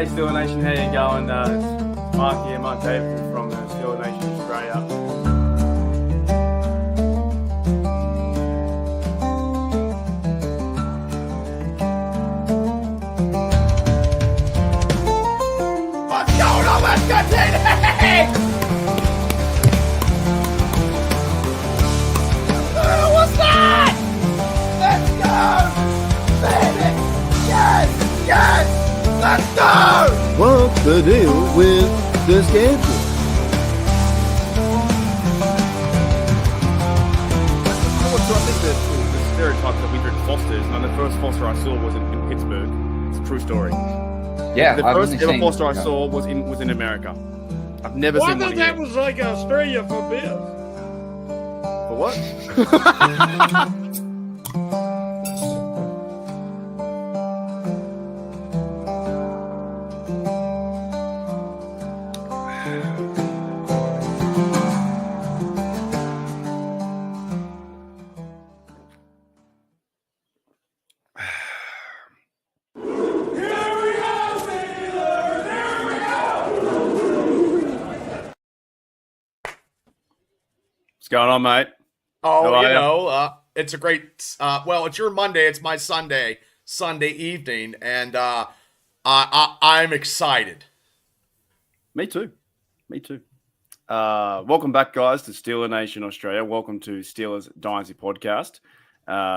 Hey, Steeler Nation, how you going? It's Mark here, Mark Davidson from Steeler Nation Australia. What's going on? Let's continue! What's that? Let's go! Baby! Yes! Yes! Let's go! What's the deal with the schedule? So I think the stereotype that we drink Fosters, and the first Foster I saw was in Pittsburgh. It's a true story. Yeah, The I've first only ever seen- Foster I saw was in America. I've never Well, I seen one thought that here. was like Australia for biz. For what? What's going on, mate? How Oh, are you ya? know, it's a great, well, it's your Monday, it's my Sunday evening, and I'm excited. Me too. Welcome back, guys, to Steeler Nation Australia. Welcome to Steelers Dynasty Podcast.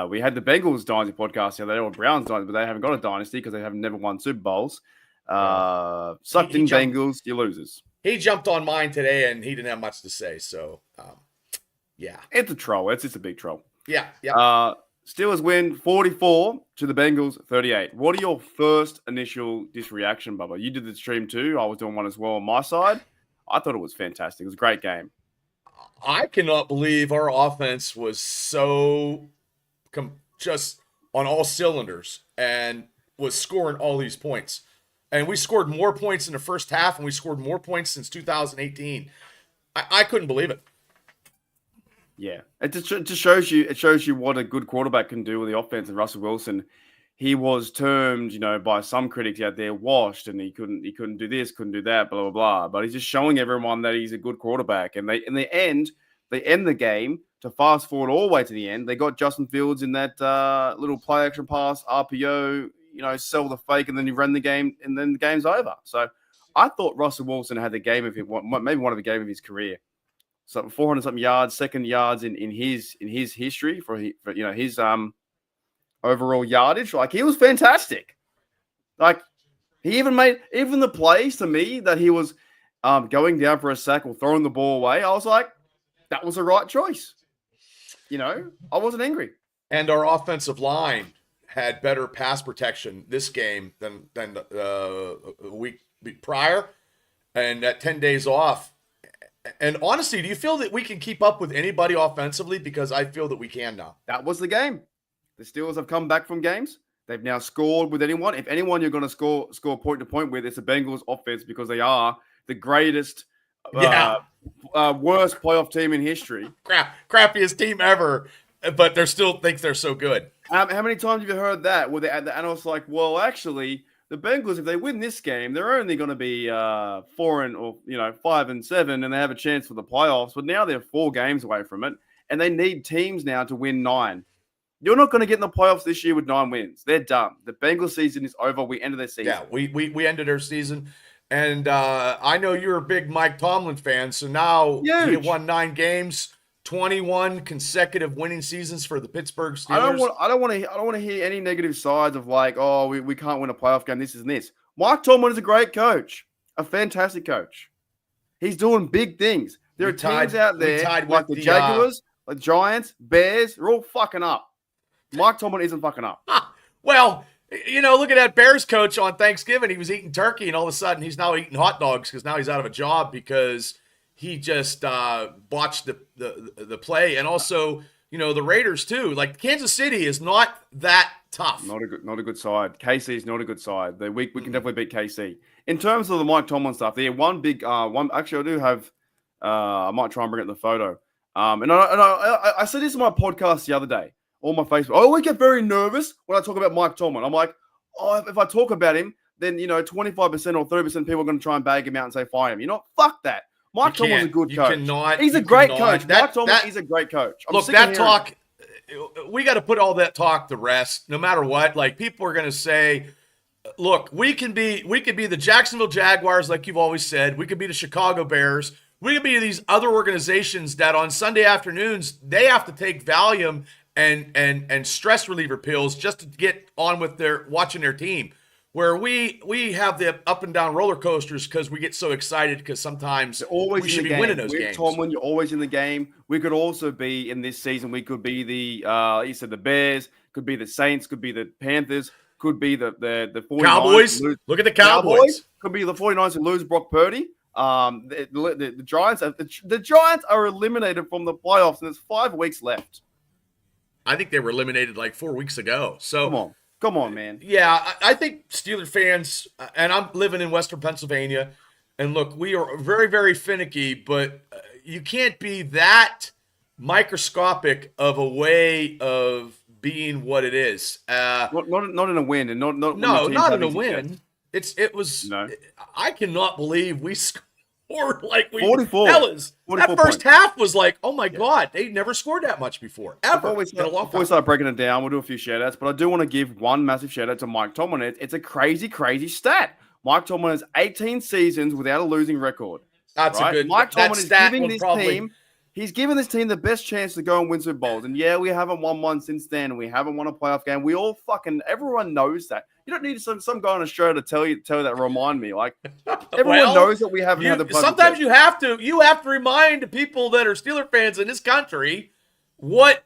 We had the Bengals Dynasty Podcast the other day, or Browns Dynasty, but they haven't got a Dynasty because they have never won Super Bowls. Sucked He in jumped- Bengals, you losers. He jumped on mine today, and he didn't have much to say, so, yeah. It's a troll. It's just a big troll. Yeah. Steelers win 44 to the Bengals 38. What are your first initial reaction, Bubba? You did the stream too. I was doing one as well on my side. I thought it was fantastic. It was a great game. I cannot believe our offense was so just on all cylinders and was scoring all these points. And we scored more points in the first half, and we scored more points since 2018. I couldn't believe it. Yeah, it just shows you what a good quarterback can do with the offense. And Russell Wilson, he was termed, by some critics out there, washed, and he couldn't do this, couldn't do that, blah blah blah. But he's just showing everyone that he's a good quarterback. And they end the game to fast forward all the way to the end. They got Justin Fields in that little play action pass, RPO, sell the fake, and then he ran the game, and then the game's over. So I thought Russell Wilson had the game of it, maybe one of the game of his career. So 400 something yards, second yards in his history for his overall yardage. Like, he was fantastic. Like, he even made the plays to me that he was going down for a sack or throwing the ball away. I was like, that was the right choice. I wasn't angry. And our offensive line had better pass protection this game than a week prior, and that 10 days off. And honestly, do you feel that we can keep up with anybody offensively? Because I feel that we can now. That was the game. The Steelers have come back from games. They've now scored with anyone. If anyone you're going to score point to point with, it's the Bengals offense, because they are the greatest, worst playoff team in history. Crappiest team ever, but they still think they're so good. How many times have you heard that? Where the analysts like, well, actually, the Bengals, if they win this game, they're only going to be 5-7, and they have a chance for the playoffs. But now they're 4 games away from it, and they need teams now to win 9. You're not going to get in the playoffs this year with 9 wins. They're done. The Bengals season is over. We ended their season. Yeah, we ended our season, and I know you're a big Mike Tomlin fan, so now he won 9 games. 21 consecutive winning seasons for the Pittsburgh Steelers. I don't want to hear any negative sides of like, oh, we can't win a playoff game. This and this. Mike Tomlin is a great coach, a fantastic coach. He's doing big things. There are teams out there like the Jaguars, like Giants, Bears. They're all fucking up. Mike Tomlin isn't fucking up. Well, look at that Bears coach on Thanksgiving. He was eating turkey, and all of a sudden he's now eating hot dogs because now he's out of a job because he just botched the play. And also, the Raiders too. Like, Kansas City is not that tough. Not a good side. KC is not a good side. We can definitely beat KC. In terms of the Mike Tomlin stuff, they had one big one. Actually, I do have. I might try and bring it in the photo. And I said this in my podcast the other day on my Facebook. I always get very nervous when I talk about Mike Tomlin. I'm like, oh, if I talk about him, then 25% or 30% people are going to try and bag him out and say fire him. Fuck that. Mike Tomlin's a good coach. He's a great coach. Mike Tomlin is a great coach. Look, that talk, we got to put all that talk to rest, no matter what. Like, people are going to say, look, we could be the Jacksonville Jaguars, like you've always said. We could be the Chicago Bears. We could be these other organizations that on Sunday afternoons, they have to take Valium and stress reliever pills just to get on with watching their team. Where we have the up and down roller coasters because we get so excited because sometimes we should be winning those games. Tomlin, you're always in the game. We could also be in this season. We could be you said the Bears, could be the Saints, could be the Panthers, could be the 49ers. Cowboys. Look at the Cowboys. Could be the 49ers who lose Brock Purdy. The Giants. The Giants are eliminated from the playoffs, and there's 5 weeks left. I think they were eliminated like 4 weeks ago. So Come on, man. Yeah, I think Steeler fans, and I'm living in Western Pennsylvania, and look, we are very, very finicky, but you can't be that microscopic of a way of being what it is. Not in a win, and not in a win. It was. No. I cannot believe we scored like we 44. Fellas. That first half was like, oh my God, they never scored that much before. Ever. Before we start breaking it down, we'll do a few shout outs, but I do want to give one massive shout out to Mike Tomlin. It's a crazy, crazy stat. Mike Tomlin has 18 seasons without a losing record. That's right? A good Mike Tomlin is giving this team. He's given this team the best chance to go and win Super Bowls. And yeah, we haven't won one since then. And we haven't won a playoff game. Everyone knows that. You don't need some guy on a show to tell you that, remind me. Like, everyone knows that we haven't had the playoff. Sometimes you have to remind the people that are Steeler fans in this country what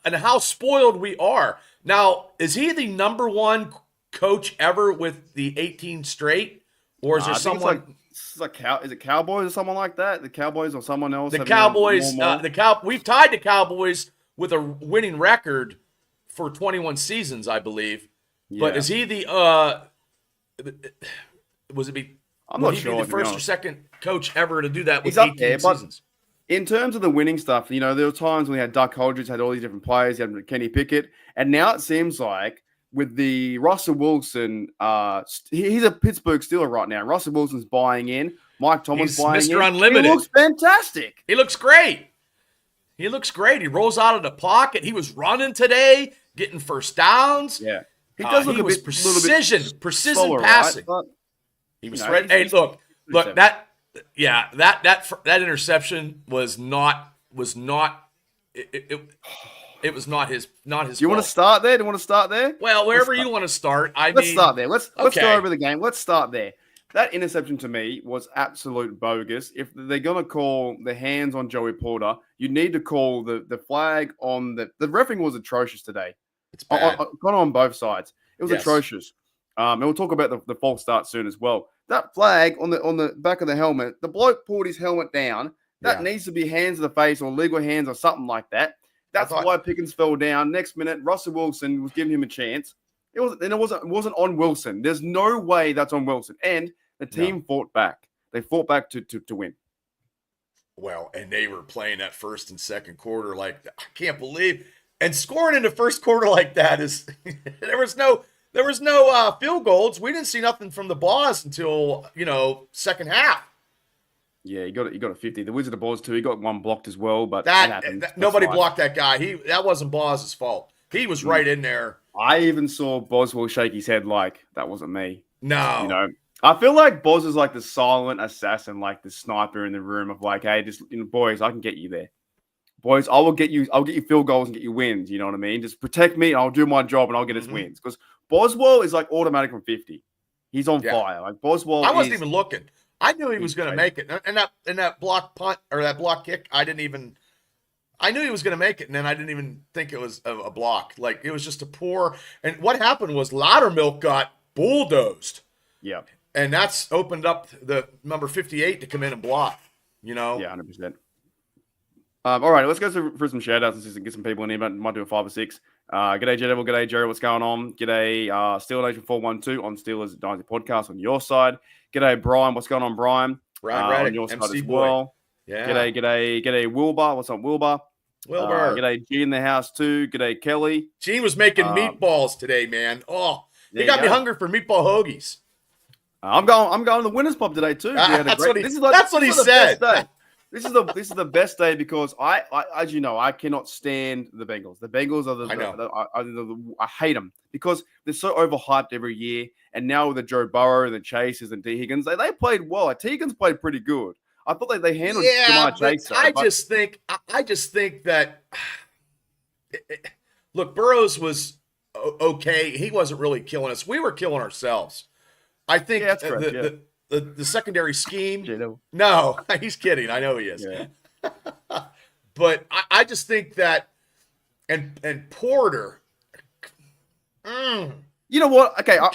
and how spoiled we are. Now, is he the number one coach ever with the 18 straight? Or is there someone... is it Cowboys or someone like that? The Cowboys or someone else? The Cowboys. We've tied the Cowboys with a winning record for 21 seasons, I believe. Yeah. But is he the? I'm not sure. Be the first or second coach ever to do that with 18 seasons. In terms of the winning stuff, there were times when we had Duck Hodges, had all these different players. You had Kenny Pickett, and now it seems like with the Russell Wilson, he's a Pittsburgh Steeler right now. Russell Wilson's buying in. Mike Tomlin's buying Mr. in. Unlimited. He looks fantastic. He looks great. He rolls out of the pocket. He was running today, getting first downs. Yeah. He does look precision slower, passing. Right? He was ready. Hey, look, that interception was not it was not his Do you want to start there? Well, wherever you want to start. Let's start there. Let's go over the game. Let's start there. That interception to me was absolute bogus. If they're going to call the hands on Joey Porter, you need to call the flag on the reffing was atrocious today. It's bad. Kind of on both sides. It was atrocious. And we'll talk about the false start soon as well. That flag on the back of the helmet, the bloke pulled his helmet down. That needs to be hands to the face or legal hands or something like that. That's why Pickens fell down. Next minute, Russell Wilson was giving him a chance. It wasn't on Wilson. There's no way that's on Wilson. And the team fought back. They fought back to win. Well, and they were playing that first and second quarter like I can't believe. And scoring in the first quarter like that is there was no field goals. We didn't see nothing from the Boss until second half. Yeah, he got a 50. The Wizard of Boz too. He got one blocked as well, but that nobody blocked that guy. That wasn't Boz's fault. He was right in there. I even saw Boswell shake his head like that wasn't me. No, I feel like Boz is like the silent assassin, like the sniper in the room of like, hey, just boys, I can get you there. Boys, I'll get you field goals and get you wins. You know what I mean? Just protect me, and I'll do my job, and I'll get us wins. Because Boswell is like automatic from 50. He's on fire. Like Boswell. I wasn't even looking. I knew he was going to make it, and that block punt or that block kick. I knew he was going to make it, and then I didn't even think it was a block. Like it was just a poor. And what happened was Loudermilk got bulldozed. Yeah, and that's opened up the number 58 to come in and block. Yeah, 100%. All right, let's go through some shout-outs and get some people in here. Might do a 5 or 6. G'day, J-Devil. G'day, Jerry. What's going on? G'day, Steel Nation 412 on Steelers Dynasty Podcast on your side. G'day, Brian. What's going on, Brian? Brian on your side MC as well. Yeah. G'day, Wilbur. What's up, Wilbur? G'day, G in the house too. G'day, Kelly. Gene was making meatballs today, man. Oh, he got me hungry for meatball hoagies. I'm going to the winners pub today too. That's what he this is said. Best day. This is the best day because I as you know, I cannot stand the Bengals. The Bengals are I hate them because they're so overhyped every year. And now with the Joe Burrow and the Chases and T Higgins, they played well. T Higgins played pretty good. I thought they handled Jamar Chase. I just think that look, Burrows was okay. He wasn't really killing us. We were killing ourselves. I think that's correct, the secondary scheme. Gino. No, he's kidding. I know he is. Yeah. But I just think that and Porter. You know what? Okay, I'm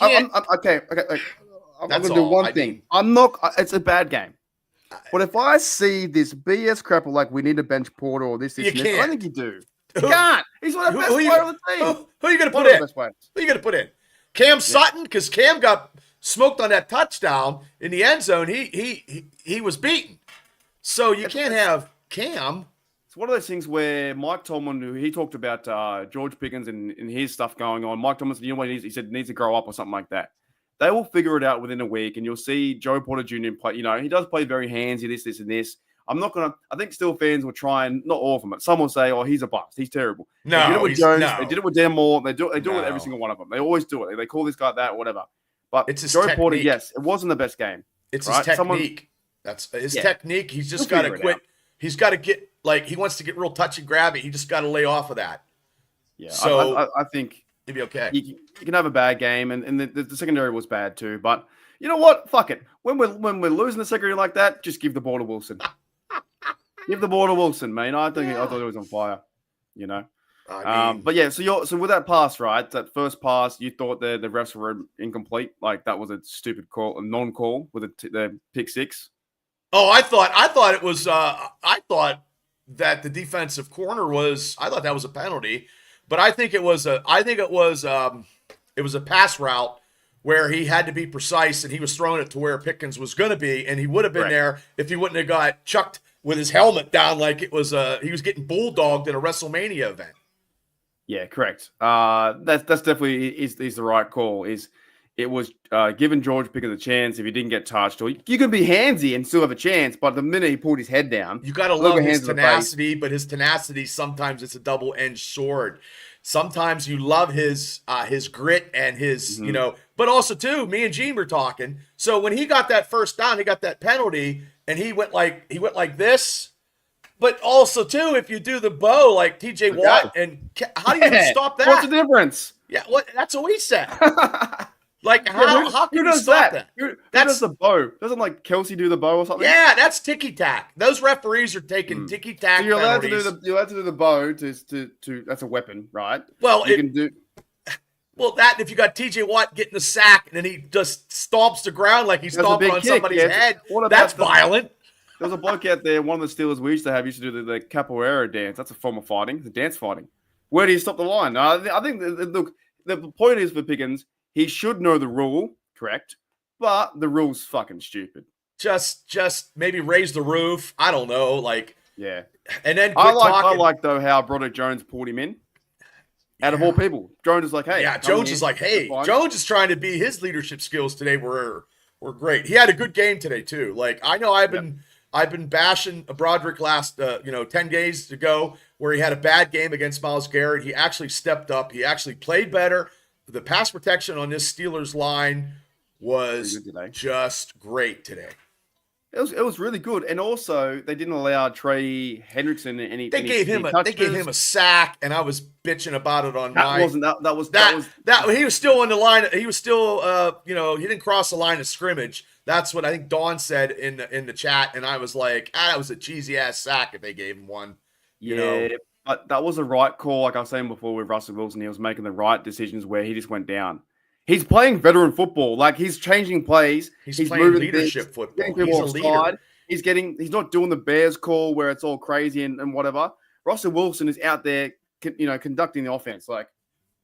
going to do one thing. I'm not. It's a bad game. But if I see this BS crap like we need to bench Porter or this, and this, I think you do. You can't. He's one of the best players on the team. Who are you going to put in? Who are you going to put in? Cam Sutton, because Cam got smoked on that touchdown in the end zone. He was beaten. So you can't have Cam. It's one of those things where Mike Tomlin, he talked about George Pickens and his stuff going on. Mike Tomlin said, you know what he said, needs to grow up or something like that. They will figure it out within a week, and you'll see Joe Porter Jr. play. You know, he does play very handsy, this, and this. I think still fans will try and, not all of them, but some will say, oh, he's a bust. He's terrible. No, they did it with Jones. No. They did it with Dan Moore. They do it with every single one of them. They always do it. They call this guy that, whatever. But it's his Joe technique. Porter, yes, it wasn't the best game. It's his technique. That's his technique. He's just got to quit. He's got to get, he wants to get real touch and grabby. He just got to lay off of that. Yeah, so I think he'll be okay. You can have a bad game, and the secondary was bad too. But you know what? Fuck it. When we're losing the secondary like that, just give the ball to Wilson. Give the ball to Wilson, man. I thought he was on fire. You know. But yeah. So with that pass, right? That first pass, you thought the refs were incomplete. Like that was a stupid call, a non-call with the pick six. Oh, I thought it was. I thought that the defensive corner was. I thought that was a penalty, but I think it was a. It was a pass route where he had to be precise, and he was throwing it to where Pickens was going to be, and he would have been there if he wouldn't have got chucked with his helmet down like it was. He was getting bulldogged in a WrestleMania event. Yeah, correct. That's definitely is the right call. It was giving George Pickens a chance if he didn't get touched. Or you can be handsy and still have a chance, but the minute he pulled his head down, you got to love his tenacity. But his tenacity sometimes it's a double-edged sword. Sometimes you love his grit and his But also too, me and Gene were talking. So when he got that first down, he got that penalty, and he went like this. But also too, if you do the bow like T.J. Watt, and how do you stop that? What's the difference? Yeah, that's what we said. Like how can you stop that? Who does the bow? Doesn't like Kelsey do the bow or something? Yeah, that's ticky tack. Those referees are taking ticky tack. So you're allowed penalties. you're allowed to do the bow to that's a weapon, right? Well, you can do. Well, that if you got T.J. Watt getting the sack and then he just stomps the ground like he's stomping on somebody's head, that's violent. There was a bloke out there, one of the Steelers we used to do the capoeira dance. That's a form of fighting, the dance fighting. Where do you stop the line? I think the point is for Pickens, he should know the rule, correct? But the rule's fucking stupid. Just maybe raise the roof. I don't know, yeah. And then I like though how Broderick Jones pulled him in. Out of all people, Jones is like, hey. Yeah, Jones is like, hey. Jones is trying to be his leadership skills today were great. He had a good game today too. Like I know I've been bashing Broderick last 10 days ago where he had a bad game against Myles Garrett. He actually stepped up. He actually played better. The pass protection on this Steelers line was just great today. It was really good, and also they didn't allow Trey Hendrickson any. They gave him a sack, and I was bitching about it on that he was still on the line. He was still he didn't cross the line of scrimmage. That's what I think Dawn said in the chat, and I was like, that was a cheesy ass sack if they gave him one. But that was a right call. Like I was saying before with Russell Wilson, he was making the right decisions where he just went down. He's playing veteran football. Like he's changing plays. He's playing leadership football. He's a leader. He's not doing the Bears call where it's all crazy and whatever. Russell Wilson is out there, conducting the offense. He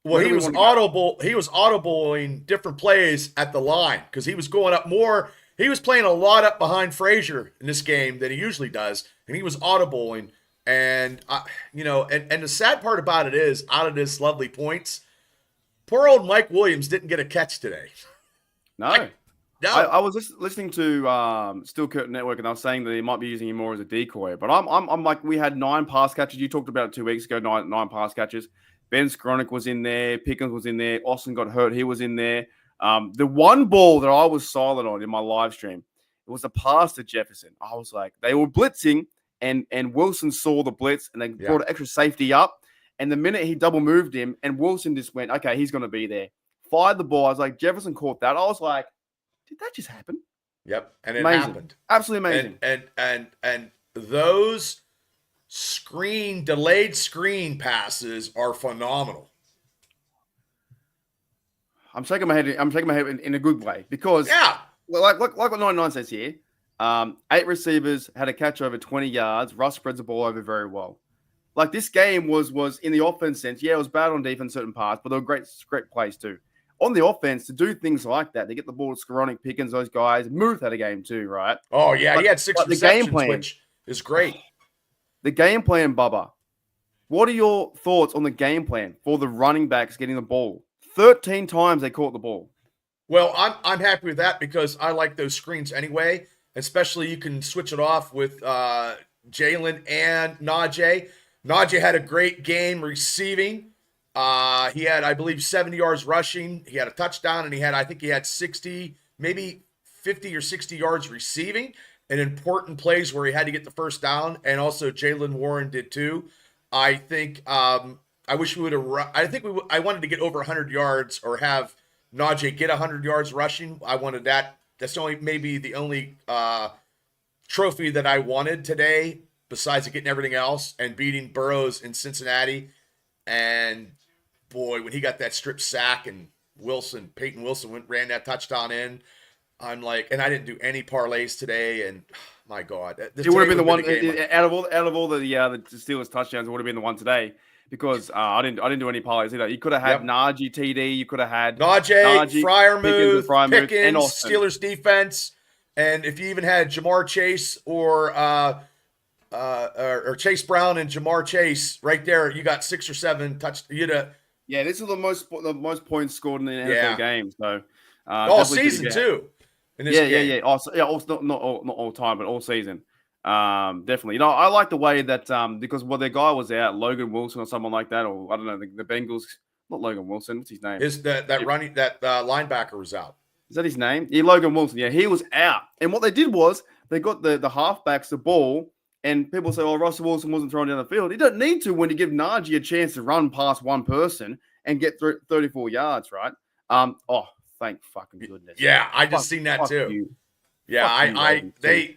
was audibling different plays at the line because he was going up more. He was playing a lot up behind Frazier in this game than he usually does, and he was audibling. And and the sad part about it is, out of this lovely points, poor old Mike Williams didn't get a catch today. No. No. I was listening to Still Curtain Network, and I was saying that they might be using him more as a decoy. But I'm like, we had 9 pass catches. You talked about it 2 weeks ago. Nine pass catches. Ben Skronik was in there. Pickens was in there. Austin got hurt. He was in there. The one ball that I was silent on in my live stream, it was a pass to Jefferson. I was like, they were blitzing, and Wilson saw the blitz, and they brought an extra safety up. And the minute he double moved him, and Wilson just went, okay, he's going to be there. Fired the ball. I was like, Jefferson caught that. I was like, did that just happen? Yep, and it amazing. happened. Absolutely amazing. And those delayed screen passes are phenomenal. I'm shaking my head in a good way because well, like what 99 says here, 8 receivers had a catch over 20 yards. Russ spreads the ball over very well. Like this game was in the offense sense. Yeah, it was bad on defense certain parts, but there were great plays too. On the offense, to do things like that, they get the ball to Skoronik, Pickens, those guys. Muth had a game too, right? Oh, yeah. He had 6 receptions, the game plan, which is great. The game plan, Bubba. What are your thoughts on the game plan for the running backs getting the ball? 13 times they caught the ball. Well, I'm happy with that because I like those screens anyway. Especially you can switch it off with Jalen and Najee. Najee had a great game receiving. He had, I believe, 70 yards rushing. He had a touchdown, and I think he had 60, maybe 50 or 60 yards receiving, and important plays where he had to get the first down. And also Jalen Warren did too. I think I wish we would have. I wanted to get over 100 yards or have Najee get 100 yards rushing. I wanted that. That's maybe the only trophy that I wanted today, besides getting everything else and beating Burrows in Cincinnati. And boy, when he got that strip sack and Peyton Wilson ran that touchdown in, I'm like, and I didn't do any parlays today, and my God, it would have been the one out of all the Steelers touchdowns. It would have been the one today because I didn't do any parlays either. You could have had Najee TD, you could have had Najee, Freiermuth, Pickens, and Steelers defense, and if you even had Jamar Chase or Chase Brown and Jamar Chase right there, you got 6 or 7 Yeah, this is the most points scored in the NFL game. So all season too. In this game. Yeah. Also, not all time, but all season. Definitely. I like the way that because their guy was out, Logan Wilson or someone like that, or I don't know, the Bengals. Not Logan Wilson. What's his name? That linebacker was out. Is that his name? Yeah, Logan Wilson. Yeah, he was out. And what they did was they got the halfbacks the ball. And people say, Russell Wilson wasn't thrown down the field. He doesn't need to when you give Najee a chance to run past one person and get 34 yards, right? Thank fucking goodness. Yeah, I just seen that too. You. Yeah,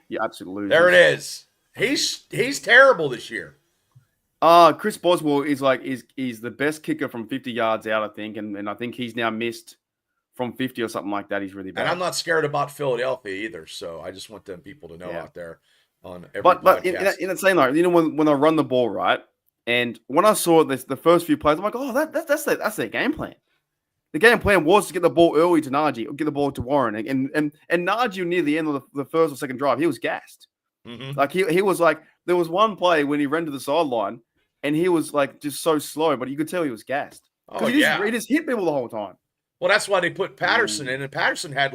you absolute losers. There it is. He's terrible this year. Chris Boswell is the best kicker from 50 yards out, I think, and I think he's now missed from 50 or something like that. He's really bad. And I'm not scared about Philadelphia either, so I just want them people to know out there. On every but in that same line, when I run the ball, right, and when I saw the first few plays, I'm like, that's their game plan. The game plan was to get the ball early to Najee, or get the ball to Warren, and Najee near the end of the first or second drive, he was gassed. Mm-hmm. Like he was like, there was one play when he ran to the sideline, and he was like just so slow, but you could tell he was gassed. Oh he just hit people the whole time. Well, that's why they put Patterson in, and Patterson had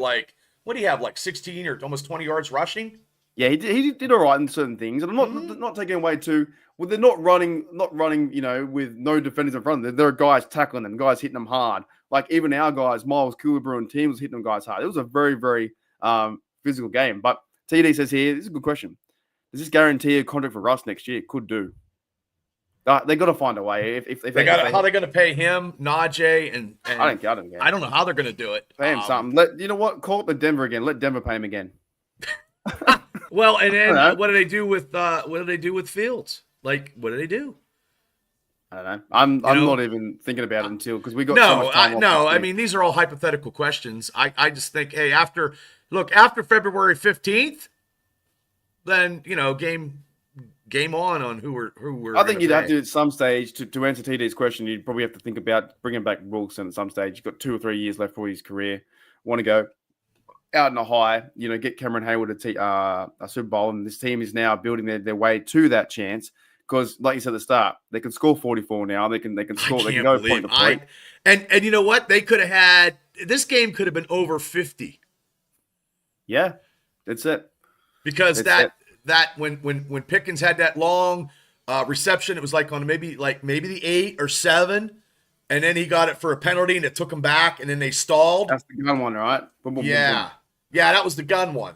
16 or almost 20 yards rushing. Yeah, he did all right in certain things, and I'm not taking away too. Well, they're not running, with no defenders in front of them. There are guys tackling them, guys hitting them hard. Like even our guys, Miles Killebrew and team was hitting them guys hard. It was a very, very physical game. But TD says here, this is a good question. Does this guarantee a contract for Russ next year? Could do. They got to find a way. If they got how they going to pay him, Najee, and I don't get him. I don't know how they're going to do it. Pay him something. You know what? Call it the Denver again. Let Denver pay him again. Well, and then what do they do with Fields? Like, what do they do? I don't know. I'm not even thinking about it until because we got so much time off. I mean, these are all hypothetical questions. I just think, hey, after February 15th, then game on who we're. I think you'd have to at some stage to answer TD's question. You'd probably have to think about bringing back Wilson at some stage. You've got 2 or 3 years left for his career. Want to go out in a high, get Cameron Hayward a Super Bowl, and this team is now building their way to that chance. Because, like you said at the start, they can score 44 now. They can score. They can go point to point. And you know what? They could have had this game could have been over 50. Yeah, that's it. Because That's that when Pickens had that long reception, it was like on maybe the 8 or 7, and then he got it for a penalty and it took him back, and then they stalled. That's the gun one, right? Boom, boom, boom, Yeah, yeah, that was the gun one.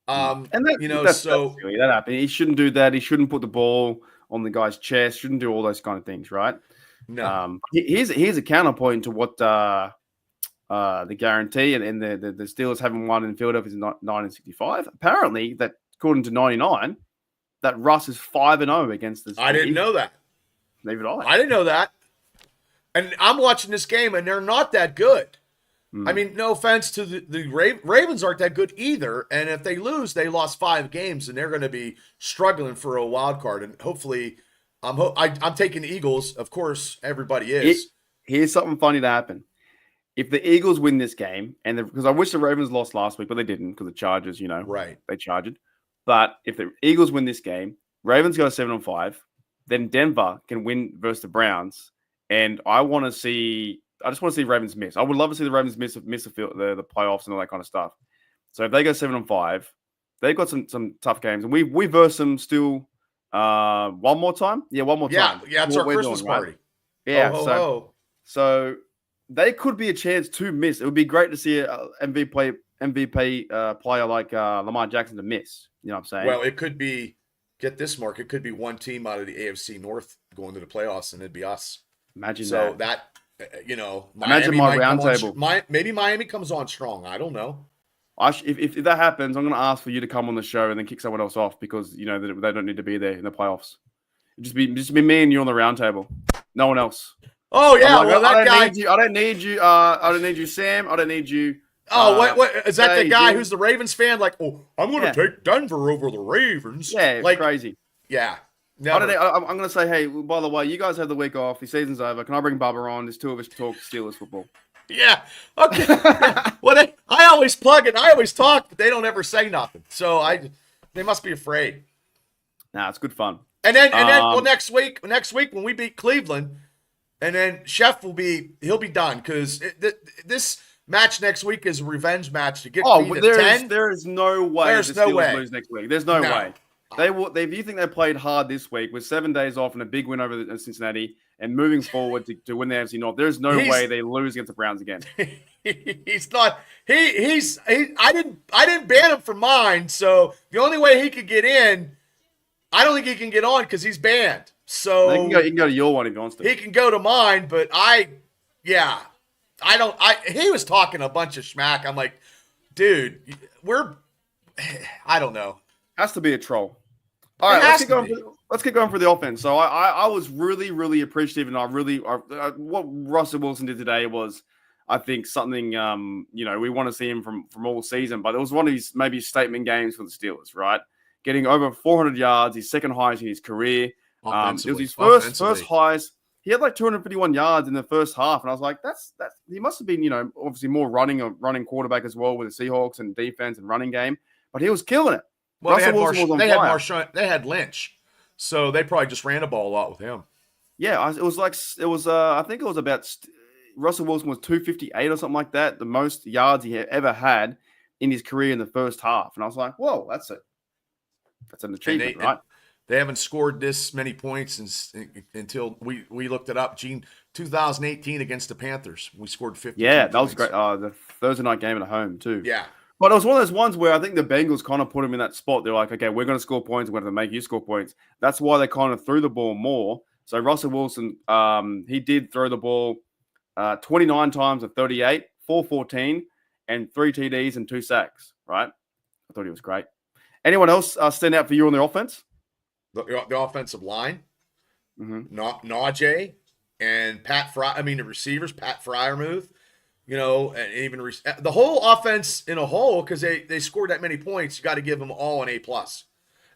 boom. And that's So silly. That happened. He shouldn't do that. He shouldn't put the ball on the guy's chest. Shouldn't do all those kind of things, right? no, Here's a counterpoint to what the guarantee and the Steelers haven't won in Philadelphia since 1965. Apparently, that according to 99, that Russ is 5-0 against this. I didn't know that. Neither did I. I didn't know that. And I'm watching this game, and they're not that good. I mean, no offense to the Ravens aren't that good either. And if they lose, they lost 5 games, and they're going to be struggling for a wild card. And hopefully, I'm taking the Eagles. Of course, everybody is. Here's something funny to happen. If the Eagles win this game, and because I wish the Ravens lost last week, but they didn't because the Chargers, Right. they charged. But if the Eagles win this game, Ravens go 7-5, then Denver can win versus the Browns, and I just want to see Ravens miss. I would love to see the Ravens miss the playoffs and all that kind of stuff. So if they go 7-5, they've got some tough games, and we verse them still one more time. Yeah, one more time. Yeah, it's our Christmas party. Right? Yeah, ho, ho, ho. So they could be a chance to miss. It would be great to see an MVP player like Lamar Jackson to miss. You know what I'm saying? Well, it could be, get this, Mark, it could be one team out of the AFC North going to the playoffs, and it'd be us. Imagine so that. Imagine my round table. Maybe Miami comes on strong. I don't know. If that happens, I'm going to ask for you to come on the show and then kick someone else off because they don't need to be there in the playoffs. Just be me and you on the round table. No one else. Oh yeah, like, well that guy. I don't need you. I don't need you, Sam. I don't need you. Oh, what is that? The guy who's the Ravens fan? Like, oh, I'm going to take Denver over the Ravens. Yeah, like crazy. Yeah. I'm going to say, hey, by the way, you guys have the week off. The season's over. Can I bring Bubba on? There's 2 of us to talk Steelers football. Yeah. Okay. Well, I always plug it. I always talk, but they don't ever say nothing. So they must be afraid. Nah, it's good fun. And then next week when we beat Cleveland, and then Chef he'll be done because this match next week is a revenge match to get to 10. There is no way the Steelers lose next week. There's no way. They will. If you think they played hard this week with 7 days off and a big win over Cincinnati and moving forward to win the AFC North, there's no way they lose against the Browns again. He's not. I didn't ban him from mine. So the only way he could get in, I don't think he can get on because he's banned. So he can go to your one if he wants to. He can go to mine, but I don't. He was talking a bunch of schmack. I'm like, dude, I don't know. Has to be a troll. All right, let's get going for the offense. So I was really, really appreciative, and what Russell Wilson did today was, I think, something we want to see him from all season. But it was one of his maybe statement games for the Steelers, right? Getting over 400 yards, his second highest in his career. It was his first highest. He had like 251 yards in the first half, and I was like, that's he must have been obviously more running quarterback as well with the Seahawks and defense and running game, but he was killing it. Well, they had Lynch, so they probably just ran the ball a lot with him. Yeah, I think it was about Russell Wilson was 258 or something like that, the most yards he ever had in his career in the first half, and I was like, whoa, that's an achievement, right? They haven't scored this many points until we looked it up. 2018 against the Panthers, we scored 50. Yeah, that was great. The Thursday night game at home too. Yeah. But it was one of those ones where I think the Bengals kind of put him in that spot. They're like, okay, we're going to score points. We're going to make you score points. That's why they kind of threw the ball more. So Russell Wilson, he did throw the ball 29 times at 38, 414, and 3 TDs and 2 sacks, right? I thought he was great. Anyone else stand out for you on the offense? The offensive line, Mm-hmm. Najee and Pat Fry. I mean, the receivers, Pat Fryermuth, and even the whole offense in a whole, because they scored that many points. You got to give them all an A+,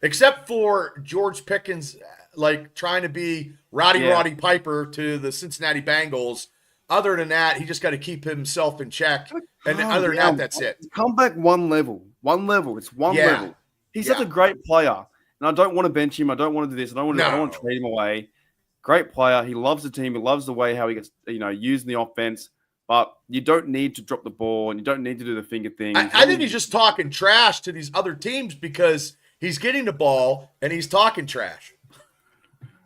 except for George Pickens, like trying to be Roddy Piper to the Cincinnati Bengals. Other than that, he just got to keep himself in check. And other than that, that's it. Come back one level. It's one level. He's such a great player. And I don't want to bench him. I don't want to do this. I don't want to trade him away. Great player. He loves the team. He loves the way how he gets, used in the offense. but you don't need to drop the ball and you don't need to do the finger thing. I think he's just talking trash to these other teams because he's getting the ball and he's talking trash.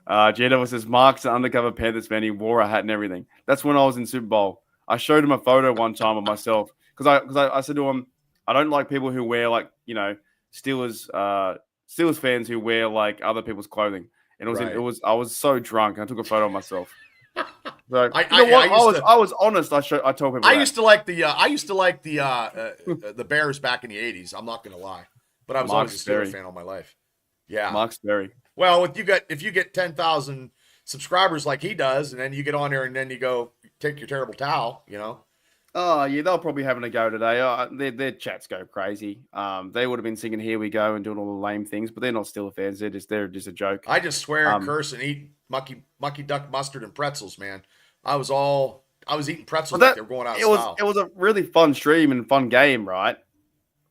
J-Devil says, Mark's an undercover Panthers fan. He wore a hat and everything. That's when I was in Super Bowl. I showed him a photo one time of myself because I said to him, I don't like people who wear like, Steelers fans who wear like other people's clothing. And I was so drunk and I took a photo of myself. So, I was honest. I told people. I used to like the Bears back in the 80s. I'm not going to lie, but I was always a Steelers fan all my life. Yeah, Mark Sperry. Well, if you get 10,000 subscribers like he does, and then you get on there and then you go take your terrible towel, Oh yeah, they're probably having a go today. Their chats go crazy. They would have been singing "Here We Go" and doing all the lame things, but they're not Steelers fans. They're just a joke. I just swear and curse and eat mucky duck mustard and pretzels, man. I was eating pretzels like they were going out of style. It was a really fun stream and fun game, right?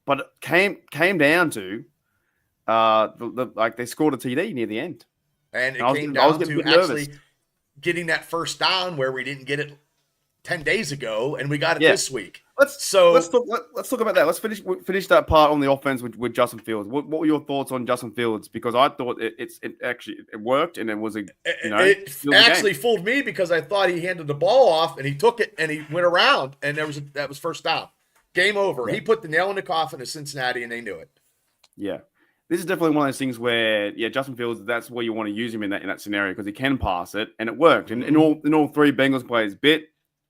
But it came down to they scored a TD near the end, and it came down to actually getting that first down where we didn't get it 10 days ago, and we got it this week. Let's talk about that. Let's finish that part on the offense with Justin Fields. What were your thoughts on Justin Fields? Because I thought it actually worked, and it was it actually fooled me because I thought he handed the ball off and he took it and he went around and that was first down. Game over. Yeah. He put the nail in the coffin of Cincinnati, and they knew it. Yeah. This is definitely one of those things where, Justin Fields, that's where you want to use him in that scenario because he can pass it, and it worked. And in all three Bengals players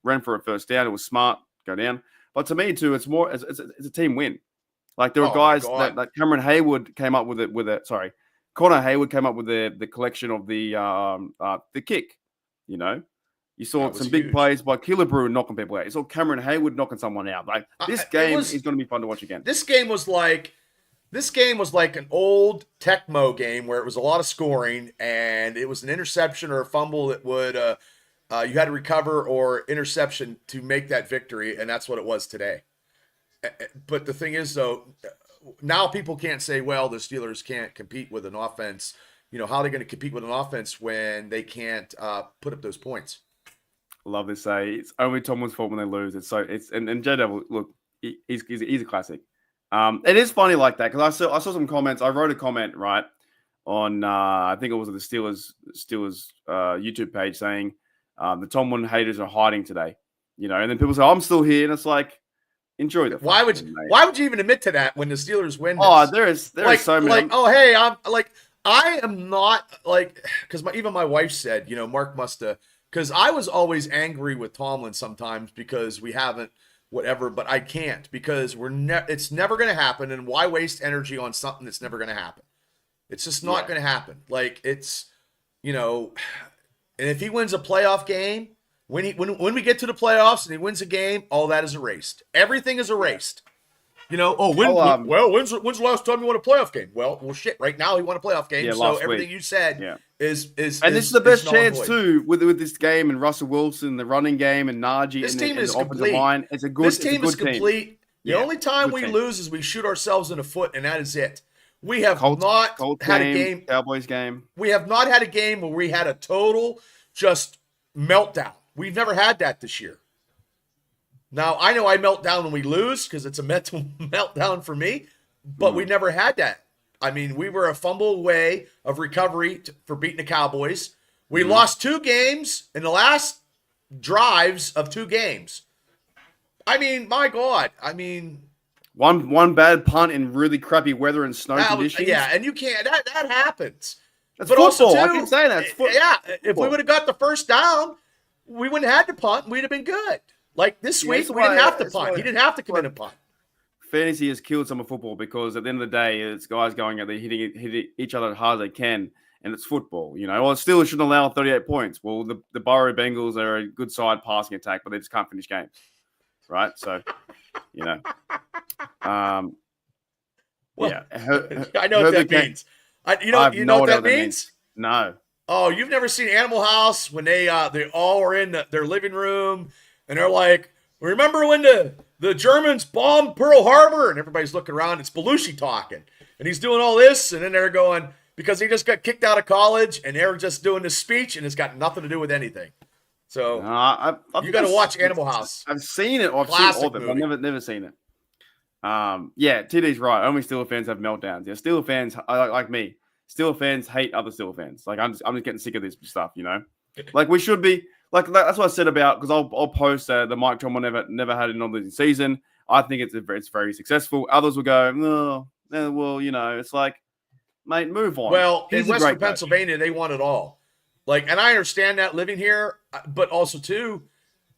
ran for a first down. It was smart, go down. But to me, too, it's a team win. Like there were guys that Cameron Hayward came up with it. Sorry, Connor Hayward came up with the collection of the kick. You saw some big plays by Killebrew knocking people out. You saw Cameron Hayward knocking someone out. Like this game is going to be fun to watch again. This game was like an old Tecmo game where it was a lot of scoring and it was an interception or a fumble that would you had to recover or interception to make that victory, and that's what it was today. But the thing is, though, now people can't say, well, the Steelers can't compete with an offense. How are they going to compete with an offense when they can't put up those points? Love to say it's only Tomlin's fault when they lose. And J-Devil, look, he's a classic. It is funny like that because I saw some comments. I wrote a comment right on I think it was the Steelers YouTube page saying the Tomlin haters are hiding today, and then people say I'm still here, and it's like enjoy that. Why would you even admit to that when the Steelers win? Oh, there is so many. Hey, I am not because even my wife said Mark must have because I was always angry with Tomlin sometimes because we haven't. Whatever, but I can't because it's never going to happen. And why waste energy on something that's never going to happen? It's just not going to happen. And if he wins a playoff game, when we get to the playoffs and he wins a game, all that is erased. Everything is erased. When's the last time you won a playoff game? Well, shit. Right now he won a playoff game, so everything you said is. And this is the best chance too with this game and Russell Wilson, the running game, and Najee. This team is the complete. Line. This team is complete. Team. The only time we lose is we shoot ourselves in the foot, and that is it. We have not had a game. Cowboys game. We have not had a game where we had a total just meltdown. We've never had that this year. Now, I know I melt down when we lose because it's a mental meltdown for me, but we never had that. I mean, we were a fumble away of recovery for beating the Cowboys. We lost 2 games in the last drives of 2 games. I mean, my God. I mean, one bad punt in really crappy weather and snow conditions. And you can't. That happens. That's football. Also, I can say that. If we would have got the first down, we wouldn't have had to punt. We'd have been good. Like this week, we didn't have to punt. He didn't have to come in and punt. Fantasy has killed some of football because at the end of the day, it's guys going out there hitting each other as hard as they can, and it's football. Well, Steelers shouldn't allow 38 points. Well, the Burrow Bengals are a good side passing attack, but they just can't finish games, right? So, I know what that means. You know what that means? No. Oh, you've never seen Animal House when they all are in their living room. And they're like, remember when the Germans bombed Pearl Harbor? And everybody's looking around. It's Belushi talking. And he's doing all this. And then they're going, because he just got kicked out of college. And they're just doing this speech. And it's got nothing to do with anything. So I've got to watch Animal House. I've seen it. I've Classic seen all of it, but I've never seen it. Yeah, TD's right. Only Steelers fans have meltdowns. Yeah, Steelers fans like me. Steelers fans hate other Steelers fans. Like I'm just getting sick of this stuff. Like we should be. Like that's what I said about, because I'll post the Mike Tomlin never had a non-losing season. I think it's very successful. Others will go, well, it's like, mate, move on. Well, in Western Pennsylvania, they want it all. Like, and I understand that living here, but also too.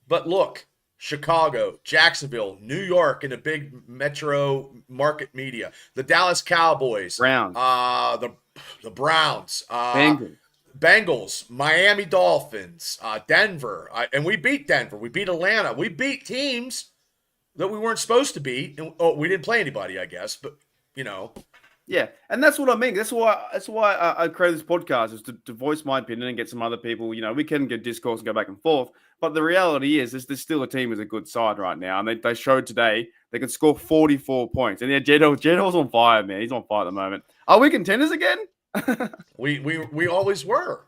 But look, Chicago, Jacksonville, New York, and the big metro market media, the Dallas Cowboys, Browns, the Browns, Bengals, Miami Dolphins, Denver, and we beat Denver. We beat Atlanta. We beat teams that we weren't supposed to beat. And, we didn't play anybody, I guess, but Yeah, and that's what I mean. That's why I created this podcast, is to voice my opinion and get some other people. We can get discourse and go back and forth. But the reality is, there's still a team is a good side right now, and they showed today they could score 44 points. And yeah, Jedow's on fire, man. He's on fire at the moment. Are we contenders again? we always were.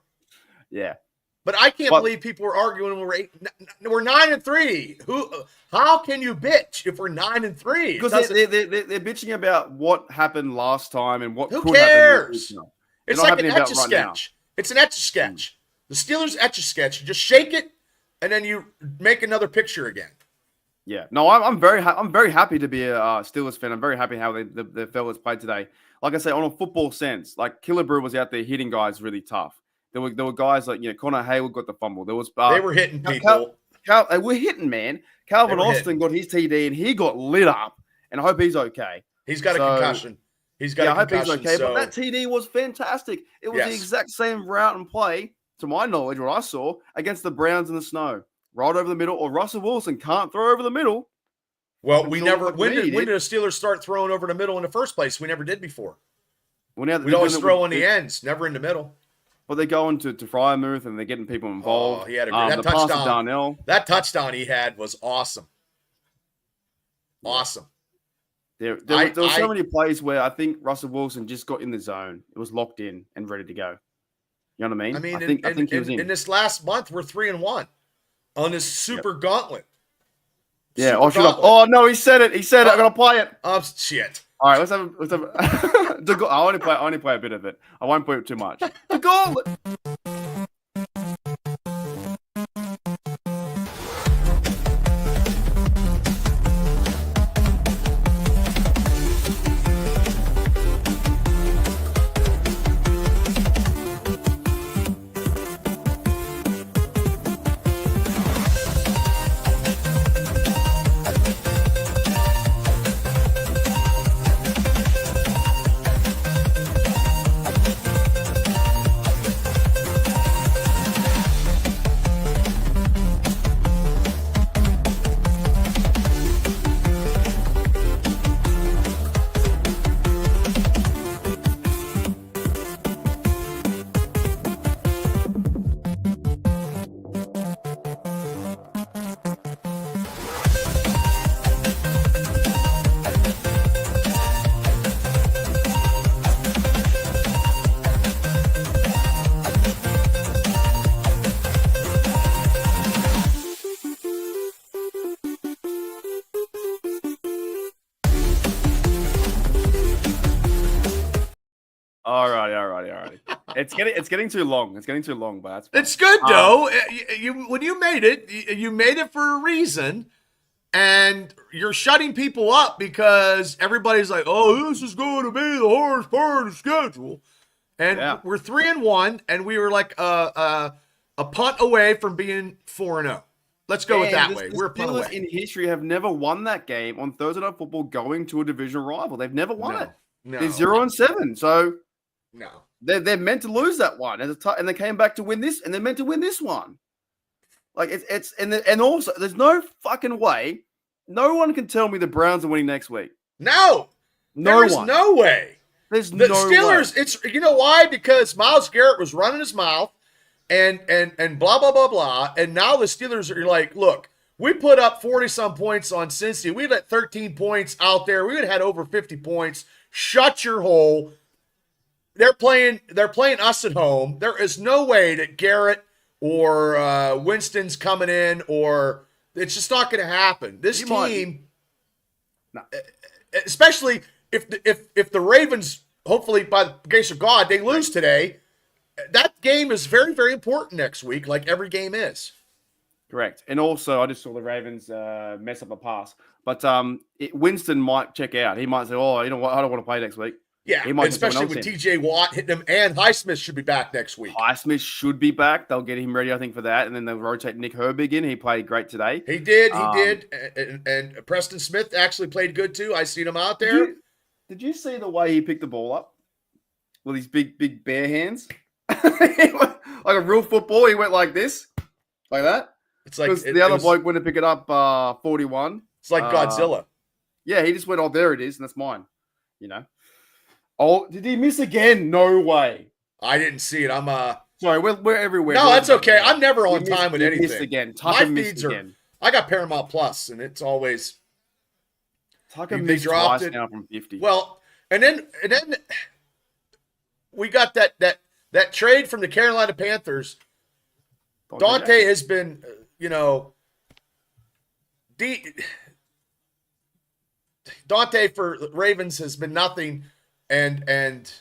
Yeah. But I can't believe people were arguing we're 9-3. How can you bitch if we're 9-3? Because they're bitching about what happened last time and what who could cares? happen. It's like an etch-a-sketch. It's an etch-a-sketch. The Steelers etch-a-sketch. You just shake it, and then you make another picture again. Yeah. No, I'm very happy to be a Steelers fan. I'm very happy how the fellas played today. Like I say, on a football sense, like Killebrew was out there hitting guys really tough. There were guys like Connor Hayward got the fumble. There was they were hitting people. They were hitting, man. Calvin Austin got his TD and he got lit up. And I hope he's okay. He's got a concussion. I hope he's okay. But that TD was fantastic. It was the exact same route and play, to my knowledge, what I saw against the Browns in the snow, right over the middle. Or Russell Wilson can't throw over the middle. Well, we never. When did the Steelers start throwing over the middle in the first place? We never did before. Well, now we always throw in the ends, never in the middle. Well, they're going to Frymouth and they're getting people involved. Oh, he had a great touchdown. Darnell. That touchdown he had was awesome. Awesome. There were so many plays where I think Russell Wilson just got in the zone. It was locked in and ready to go. You know what I mean? I think he was in this last month, we're 3-1 on this super gauntlet. Yeah. Oh no, he said it. I'm gonna play it. Oh shit. All right, let's have I only play a bit of it. I won't play it too much. The gauntlet. Alrighty. It's getting too long. It's getting too long, but that's fine. It's good though. When you made it for a reason, and you're shutting people up because everybody's like, "Oh, this is going to be the hardest part of the schedule," and we're 3-1, and we were like a punt away from being 4-0. Let's go with that way. We're a punt away. In history have never won that game on Thursday Night Football going to a divisional rival. They've never won it. No. They're 0-7. So no. They're meant to lose that one, and they came back to win this, and they're meant to win this one. Like and also there's no fucking way. No one can tell me the Browns are winning next week. No way. There's the no Steelers. way. It's why? Because Myles Garrett was running his mouth, and blah blah blah blah, and now the Steelers are like, look, we put up 40-some points on Cincy. We let 13 points out there. We would have had over 50 points. Shut your hole. They're playing us at home. There is no way that Garrett or Winston's coming in, or it's just not going to happen. This team, especially if the Ravens, hopefully by the grace of God, they lose today, that game is very, very important next week, like every game is. Correct. And also, I just saw the Ravens mess up a pass. But Winston might check out. He might say, oh, you know what? I don't want to play next week. Yeah, he might especially with TJ Watt hitting him, and Highsmith should be back next week. Highsmith should be back. They'll get him ready, I think, for that. And then they'll rotate Nick Herbig in. He played great today. He did. And Preston Smith actually played good, too. I seen him out there. Did you see the way he picked the ball up? With his big bare hands? Like a real football. He went like this. Like that. It's like the other bloke went to pick it up 41. It's like Godzilla. Yeah, he just went, oh, there it is, and that's mine. You know. Oh, did he miss again? No way. I didn't see it. I'm sorry, we're everywhere. No, that's okay. I'm never on time with anything. Missed again. Tucker missed again. I got Paramount Plus, and it's always Tucker missed twice now from 50. Well, and then we got that trade from the Carolina Panthers. Dante has been, Dante for Ravens has been nothing, and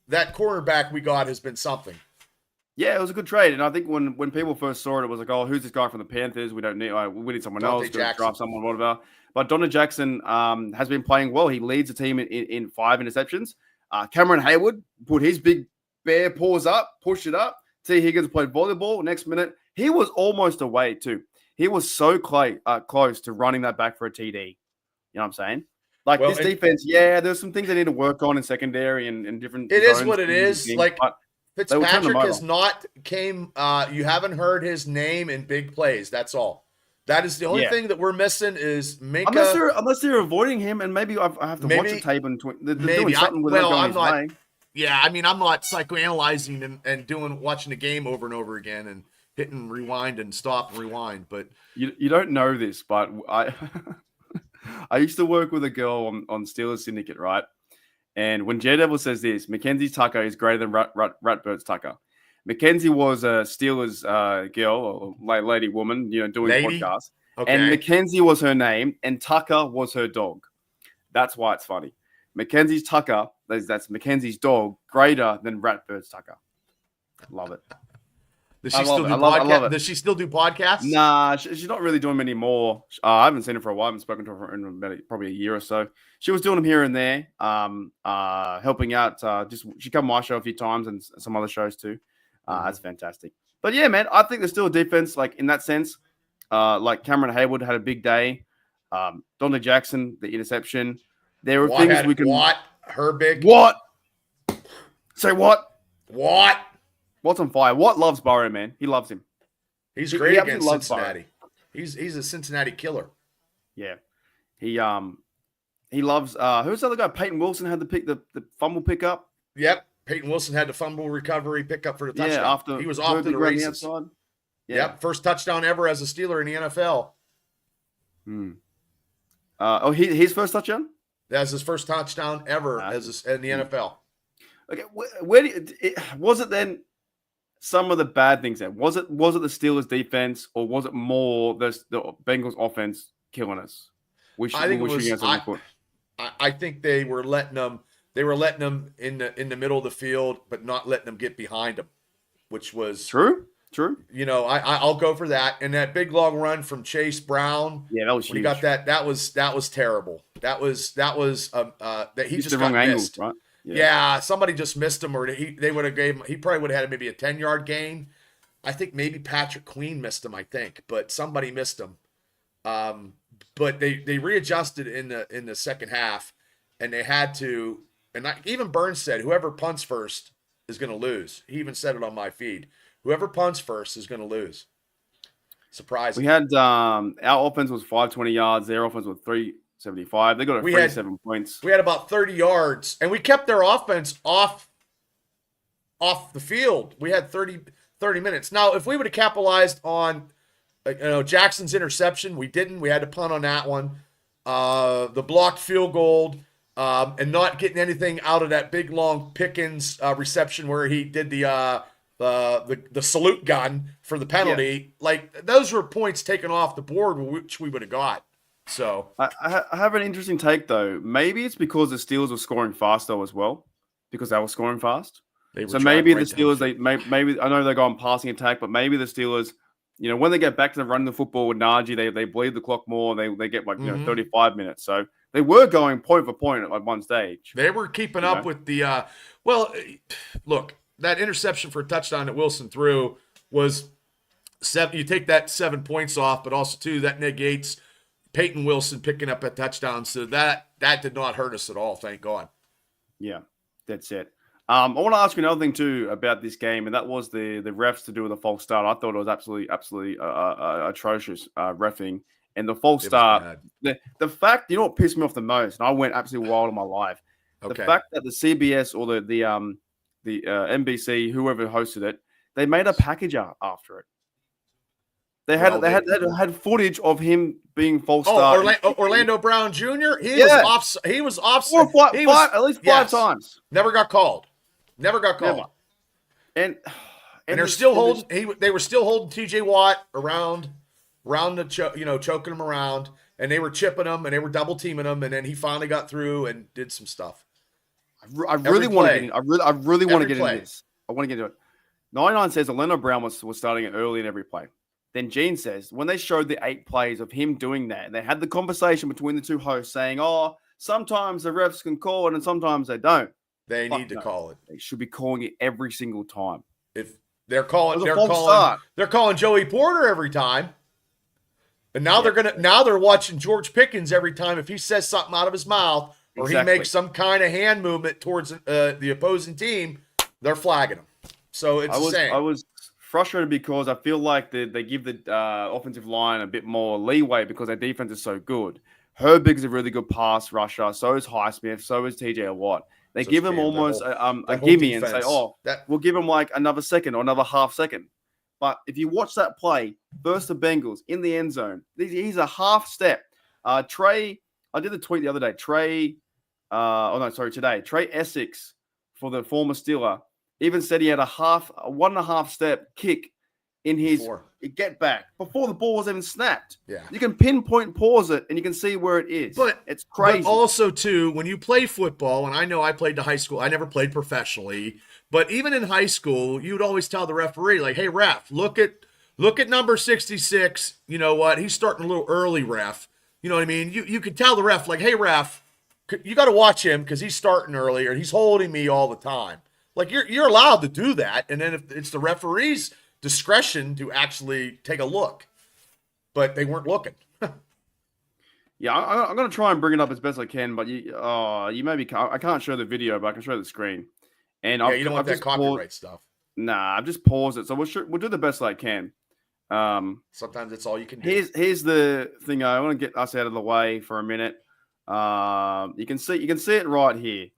that cornerback we got has been something. Yeah, it was a good trade, and I think when people first saw it, it was like, oh, who's this guy from the Panthers? We don't need, we need someone else to draft someone, whatever. But Dante Jackson has been playing well. He leads the team in 5 interceptions. Cameron Hayward put his big bare paws up, pushed it up. T. Higgins played volleyball. Next minute, he was almost away too. He was so close to running that back for a TD. You know what I'm saying? Like this defense, there's some things they need to work on in secondary and different. It is what it is. Game, like Fitzpatrick has not came. You haven't heard his name in big plays. That's all. That is the only thing that we're missing is Minkah. Unless they're avoiding him, and maybe I have to watch the tape and they're doing something with I'm not. Yeah, I mean, I'm not psychoanalyzing and watching the game over and over again and hitting rewind and stop and rewind. But you don't know this, but I used to work with a girl on Steelers Syndicate, right? And when Daredevil says this, Mackenzie Tucker is greater than Ratbird's Tucker. Mackenzie was a Steelers girl, or lady woman, doing podcasts. Okay. And Mackenzie was her name, and Tucker was her dog. That's why it's funny. Mackenzie's Tucker, that's Mackenzie's dog, greater than Ratbird's Tucker. Love it. Does she still do podcasts? Does she still do podcasts? Nah, she's not really doing them anymore. I haven't seen her for a while. I haven't spoken to her in about probably a year or so. She was doing them here and there, helping out. She come on my show a few times and some other shows too. That's fantastic. But yeah, man, I think there's still a defense, like in that sense. Like Cameron Hayward had a big day. Dante Jackson, the interception. There were things we can. What? Herbig. What? Say what? What? What's on fire? What loves Burrow, man? He loves him. He's great against Cincinnati. He's a Cincinnati killer. Yeah. He loves who's the other guy? Peyton Wilson had the fumble pickup. Yep. Peyton Wilson had the fumble recovery pickup for the touchdown. Yeah, after he was off to the races. Yeah. Yep. First touchdown ever as a Steeler in the NFL. His first touchdown? That's his first touchdown ever in the NFL. Okay, was it then? Some of the bad things there. Was it the Steelers defense, or was it more the Bengals offense killing us? I think it was. I think they were letting them. They were letting them in the middle of the field, but not letting them get behind them, which was true. I'll go for that. And that big long run from Chase Brown. Yeah, that was huge. He got that. That was terrible. That was that he just got missed. Right? Yeah, somebody just missed him, or they would have gave him. He probably would have had maybe a 10-yard gain. I think maybe Patrick Queen missed him. I think, but somebody missed him. But they readjusted in the second half, and they had to. And even Burns said, "Whoever punts first is going to lose." He even said it on my feed. Whoever punts first is going to lose. Surprising. We had our offense was 520 yards. Their offense was 375. They got 37 points. We had about 30 yards, and we kept their offense off the field. We had 30 minutes. Now, if we would have capitalized on Jackson's interception, we didn't. We had to punt on that one. The blocked field goal, and not getting anything out of that big long Pickens reception where he did the the salute gun for the penalty. Like those were points taken off the board, which we would have got. So I have an interesting take though. Maybe it's because the Steelers were scoring fast though as well, because they were scoring fast. So maybe the Steelers, maybe I know they go on passing attack, but maybe the Steelers, when they get back to running the football with Najee, they bleed the clock more. They get 35 minutes. So they were going point for point at one stage. They were keeping up with the look, that interception for a touchdown that Wilson threw was 7. You take that 7 points off, but also too that negates Peyton Wilson picking up a touchdown. So that did not hurt us at all, thank God. Yeah, that's it. I want to ask you another thing too about this game, and that was the refs to do with the false start. I thought it was absolutely atrocious reffing, and the false start. The fact, what pissed me off the most, and I went absolutely wild in my life. Okay. The fact that the CBS or the NBC, whoever hosted it, they made a package after it. They had footage of him being false start. Orlando Brown Jr. He was off. At least five times. Never got called. Never. And they're still holding. They were still holding T.J. Watt around the choking him around, and they were chipping him and they were double teaming him, and then he finally got through and did some stuff. I really want to get in. I really want to get into this. I want to get into it. 99 says Orlando Brown was starting it early in every play. Then Gene says, when they showed the 8 plays of him doing that, they had the conversation between the two hosts saying, sometimes the refs can call it and sometimes they don't. They need to call it. They should be calling it every single time. If they're calling Joey Porter every time. And now they're watching George Pickens every time. If he says something out of his mouth or he makes some kind of hand movement towards the opposing team, they're flagging him. So it's the same. I was frustrated because I feel like they give the offensive line a bit more leeway because their defense is so good. Herbig is a really good pass rusher. So is Highsmith. So is TJ Watt. They give him almost a gimme and say, we'll give him like another second or another half second. But if you watch that play, versus the Bengals in the end zone, he's a half step. Trey, I did the tweet the other day. Today. Trey Essex, for the former Steeler, even said he had a 1.5 step kick in his get back before the ball was even snapped. Yeah. You can pinpoint pause it and you can see where it is. But it's crazy. But also too, when you play football, and I know I played to high school, I never played professionally, but even in high school, you would always tell the referee, like, hey ref, look at number 66. You know what? He's starting a little early, ref. You know what I mean? You could tell the ref, like, hey ref, you got to watch him because he's starting early or he's holding me all the time. Like you're allowed to do that, and then if it's the referee's discretion to actually take a look, but they weren't looking. Yeah, I'm gonna try and bring it up as best I can, but you maybe can't. I can't show the video, but I can show the screen. And you don't want that copyright stuff. Nah, I've just paused it, so we'll do the best I can. Sometimes it's all you can do. Here's the thing. I want to get us out of the way for a minute. You can see it right here.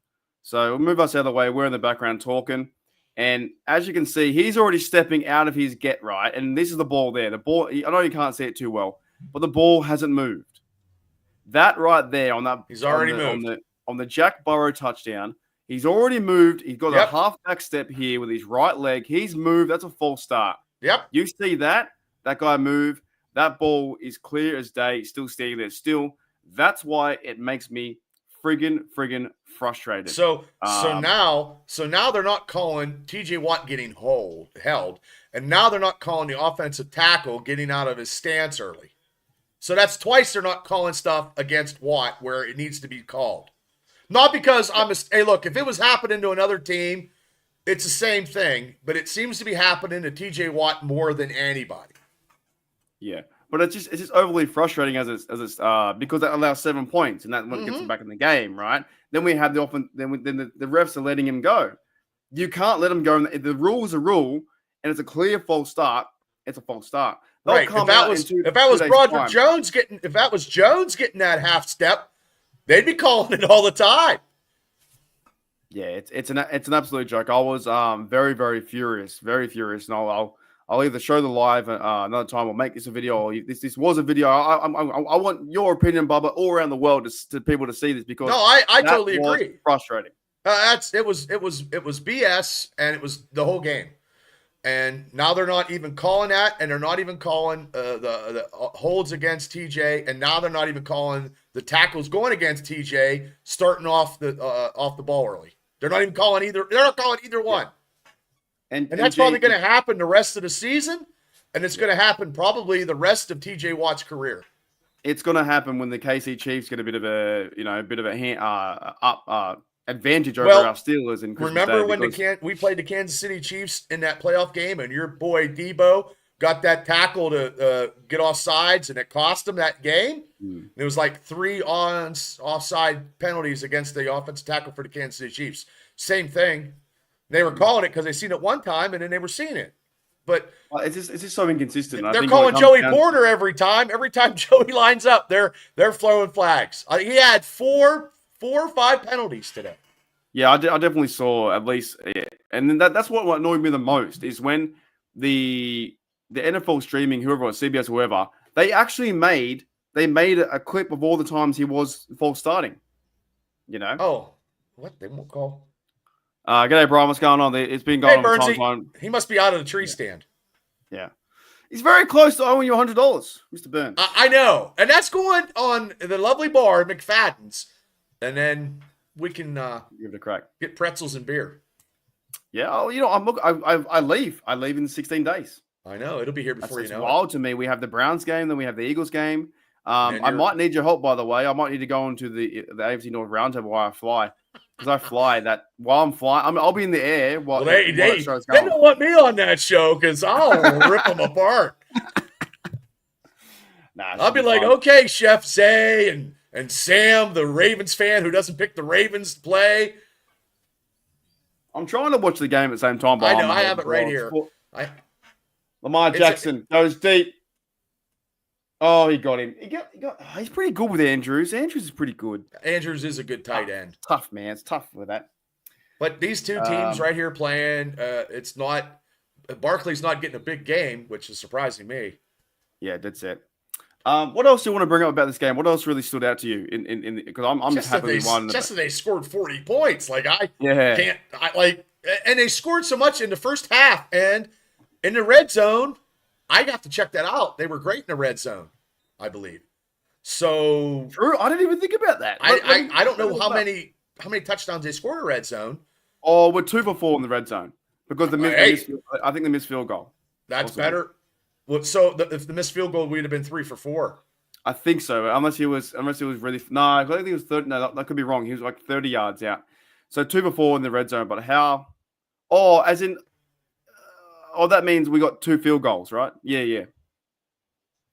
So we'll move us out of the way. We're in the background talking. And as you can see, he's already stepping out of his get right. And this is the ball there. The ball, I know you can't see it too well, but the ball hasn't moved. That right there on that. He's already moved. On the Jack Burrow touchdown, he's already moved. He's got a half back step here with his right leg. He's moved. That's a false start. Yep. You see that guy move. That ball is clear as day. It's still standing there. Still, that's why it makes me friggin' frustrated. So now they're not calling TJ Watt getting held, and now they're not calling the offensive tackle getting out of his stance early. So that's twice they're not calling stuff against Watt where it needs to be called. Not because hey, look, if it was happening to another team, it's the same thing, but it seems to be happening to TJ Watt more than anybody. Yeah. But it's just overly frustrating as it's because that allows 7 points and that gets him back in the game, right? Then we have the refs are letting him go. You can't let him go. The rule is a rule, and it's a clear false start. It's a false start. Right. If that was Broderick Jones getting that half step, they'd be calling it all the time. Yeah, it's an absolute joke. I was very, very furious, and I'll either show the live another time or make this a video. Or this was a video. I want your opinion, Bubba, all around the world to people to see this because I totally agree. Frustrating. It was BS, and it was the whole game. And now they're not even calling that, and they're not even calling the holds against TJ, and now they're not even calling the tackles going against TJ starting off the ball early. They're not even calling either. They're not calling either one. And that's probably going to happen the rest of the season, and it's going to happen probably the rest of TJ Watt's career. It's going to happen when the KC Chiefs get a bit of a advantage over our Steelers. And remember when we played the Kansas City Chiefs in that playoff game, and your boy Debo got that tackle to get off sides, and it cost them that game? It was like 3 offside penalties against the offensive tackle for the Kansas City Chiefs. Same thing. They were calling it because they seen it one time, and then they were seeing it. But it's just so inconsistent. They're calling Joey Porter every time. Every time Joey lines up, they're throwing flags. He had 4 or 5 penalties today. Yeah, I definitely saw at least, and then that's what annoyed me the most is when the NFL streaming, whoever, CBS, whoever, they actually made a clip of all the times he was false starting. You know? Oh, what? They won't call. G'day, Brian. What's going on? It's been going on for time. He must be out of the tree stand. Yeah. He's very close to owing you $100, Mr. Burns. I know. And that's going on the lovely bar, McFadden's. And then we can give it a crack. Get pretzels and beer. Yeah. Oh, I leave. I leave in 16 days. I know. It'll be here before you know it. It's wild to me. We have the Browns game, then we have the Eagles game. I might need your help, by the way. I might need to go into the AFC North roundtable while I fly. Because I fly while I'm flying. I'll be in the air while they don't want me on that show because I'll rip them apart. I'll be like, okay, Chef Zay and Sam, the Ravens fan who doesn't pick the Ravens to play. I'm trying to watch the game at the same time. I know. I have it right here. Lamar Jackson goes deep. Oh, he got him. He's pretty good with Andrews. Andrews is pretty good. Andrews is a good tight end. Tough, man. It's tough with that. But these two teams right here playing, it's not – Barkley's not getting a big game, which is surprising me. Yeah, that's it. What else do you want to bring up about this game? What else really stood out to you? Because I'm just happy we won. Just that they scored 40 points. And they scored so much in the first half. And in the red zone, I got to check that out. They were great in the red zone, I believe. So true. I didn't even think about that. I don't know how many touchdowns they scored in the red zone. Oh, we're 2 for 4 in the red zone because I think the missed field goal. That's better. Well, so if the missed field goal, we'd have been 3 for 4. I think so, unless he was really. No, I think he was 30. No, that could be wrong. He was like 30 yards out. So 2 for 4 in the red zone. But how? Oh, as in. Oh, that means we got 2 field goals, right? Yeah.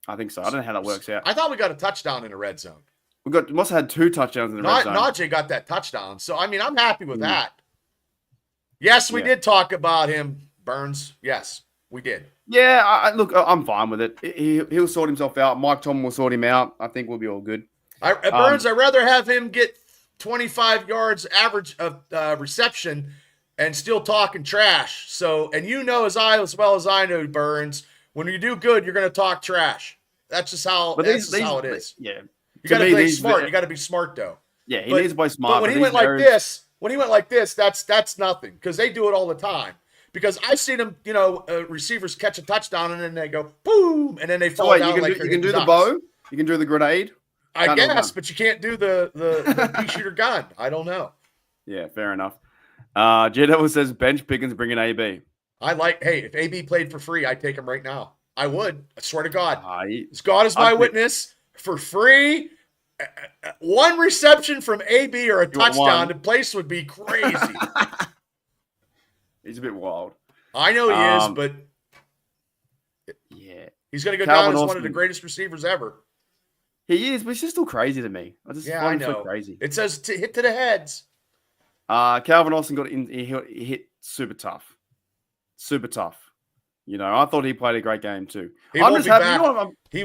I think so. I don't know how that works out. I thought we got a touchdown in the red zone. We must have had 2 touchdowns in the red zone. Najee got that touchdown. So, I mean, I'm happy with that. Yes, we did talk about him, Burns. Yes, we did. Yeah, look, I'm fine with it. He'll sort himself out. Mike Tomlin will sort him out. I think we'll be all good. Burns, I'd rather have him get 25 yards average of reception and still talking trash. So, and you know as well as I know, Burns, when you do good, you're going to talk trash. That's just how it is. Yeah. You got to play smart. You got to be smart, though. Yeah, he needs to play smart. But when he went like this, that's nothing because they do it all the time. Because I've seen them, receivers catch a touchdown and then they go boom, and then they fall down you can do the bow, you can do the grenade. I guess, but you can't do the pea shooter gun. I don't know. Yeah, fair enough. J-Devil says bench Pickens bringing AB. If AB played for free, I'd take him right now. I would. I swear to God. God is my witness. For free, 1 reception from AB or a touchdown, the place would be crazy. He's a bit wild. I know he is, but yeah, he's going to go down as one of the greatest receivers ever. He is, but it's just still crazy to me. I know. So crazy. It says hit to the heads. Calvin Austin got in. He hit super tough. Super tough. I thought he played a great game too. He won't be back. He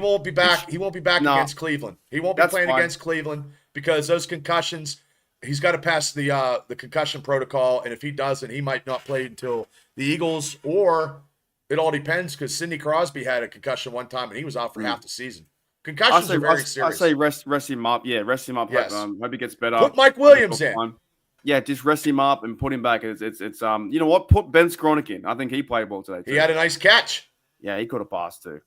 won't be back against Cleveland. He won't be playing against Cleveland because those concussions. He's got to pass the concussion protocol, and if he doesn't, he might not play until the Eagles, or it all depends because Sidney Crosby had a concussion one time, and he was out for half the season. Concussions are very serious. I say rest him up. Yeah, rest him up. Yes. Hope he gets better. Put Mike Williams in. Yeah, just rest him up and put him back. It's you know what? Put Ben Skronik in. I think he played well today too. He had a nice catch. Yeah, he could have passed too.